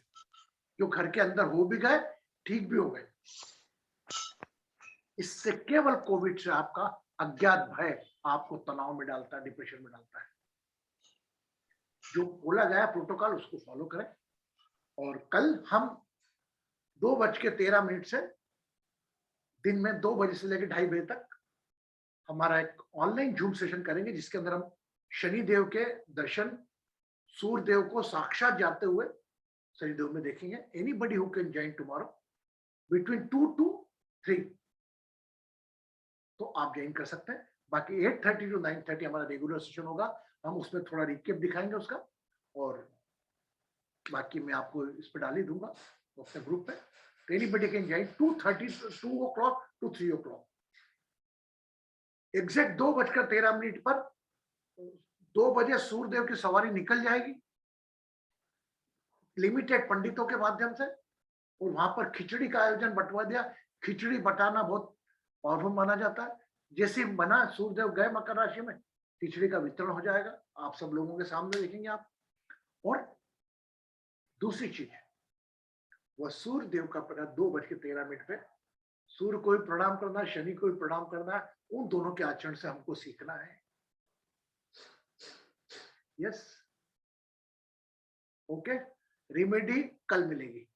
जो घर के अंदर हो भी गए, ठीक भी हो गए। इससे केवल कोविड से आपका अज्ञात भय आपको तनाव में डालता है, डिप्रेशन में डालता है। जो बोला गया प्रोटोकॉल उसको फॉलो करें। और कल हम 2:13 से दिन में 2 बजे से लेकर 2:30 बजे तक हमारा एक ऑनलाइन जूम सेशन करेंगे, जिसके अंदर हम शनि देव के दर्शन, सूर्य देव को साक्षात जाते हुए शनि देव में देखेंगे। Anybody who can join tomorrow between 2 to 3 तो आप ज्वाइन कर सकते हैं। बाकी 8:30 to 9:30 हमारा रेगुलर सेशन होगा, हम उसमें थोड़ा रिकेप दिखाएंगे उसका, और बाकी मैं आपको इस पे डाल ही दूंगा अपने ग्रुप पे। तो anybody can join 2 o'clock to 3 o'clock। Exact 2:13 पर 2 बजे सूर्यदेव की सवारी निकल जाएगी लिमिटेड पंडितों के माध्यम से, और वहां पर खिचड़ी का आयोजन बंटवा दिया। खिचड़ी बटाना बहुत पावरफुल माना जाता है। जैसे बना सूर्यदेव गए मकर राशि में, खिचड़ी का वितरण हो जाएगा, आप सब लोगों के सामने देखेंगे आप। और दूसरी चीज है, वह सूर्य देव का 2:13 पे सूर्य को भी प्रणाम करना, शनि को भी प्रणाम करना, उन दोनों के आचरण से हमको सीखना है। Yes, okay. रिमेडी कल मिलेगी,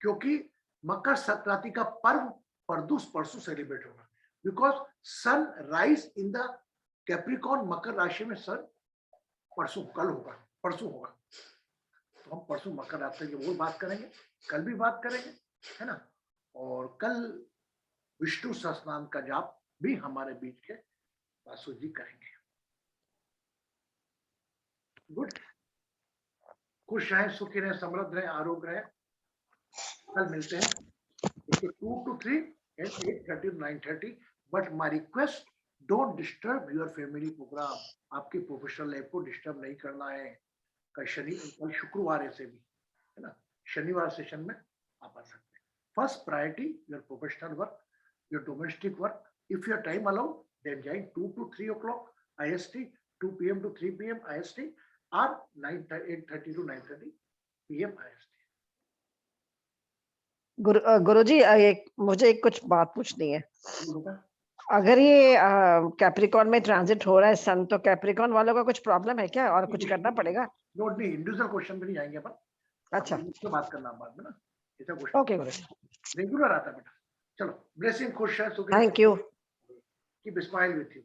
क्योंकि मकर संक्रांति का पर्व परसों सेलिब्रेट होगा, because sun rise in the Capricorn, मकर राशि में सन परसों होगा। तो हम परसों मकर राशि की वो बात करेंगे, कल भी बात करेंगे, है ना। और कल विष्णु सहस्रनाम का जाप भी हमारे बीच के वासु जी करेंगे। गुड, खुश रहें, सुखी रहें, समृद्ध रहें, आरोग्य रहें। कल मिलते हैं 2 to 3 and 8:30 to 9:30। But my request, don't disturb your family programme. आपकी प्रोफेशनल लाइफ को डिस्टर्ब नहीं करना है। कल शुक्रवार ऐसे भी, है ना, शनिवार सेशन में आप आ सकते हैं। First priority your professional work, your domestic work. If your time allow, then join 2 to 3 o'clock IST, 2 PM to 3 PM IST, or 8:30 to 9:30 PM IST। गुरुजी मुझे कुछ बात पूछनी है। अगर ये कैप्रिकॉर्न में ट्रांजिट हो रहा है सन, तो कैप्रिकॉर्न वालों का कुछ प्रॉब्लम है क्या, और कुछ करना पड़ेगा? नोट नहीं, इंडिविजुअल क्वेश्चन पे नहीं जाएंगे अपन। अच्छा, इससे बात करना बाद में ना, ऐसा क्वेश्चन ओके गुरुजी, रेगुलर आता है बेटा। चलो, ब्लेसिंग, खुश है, सुखी। Thank you. Keep smile with you.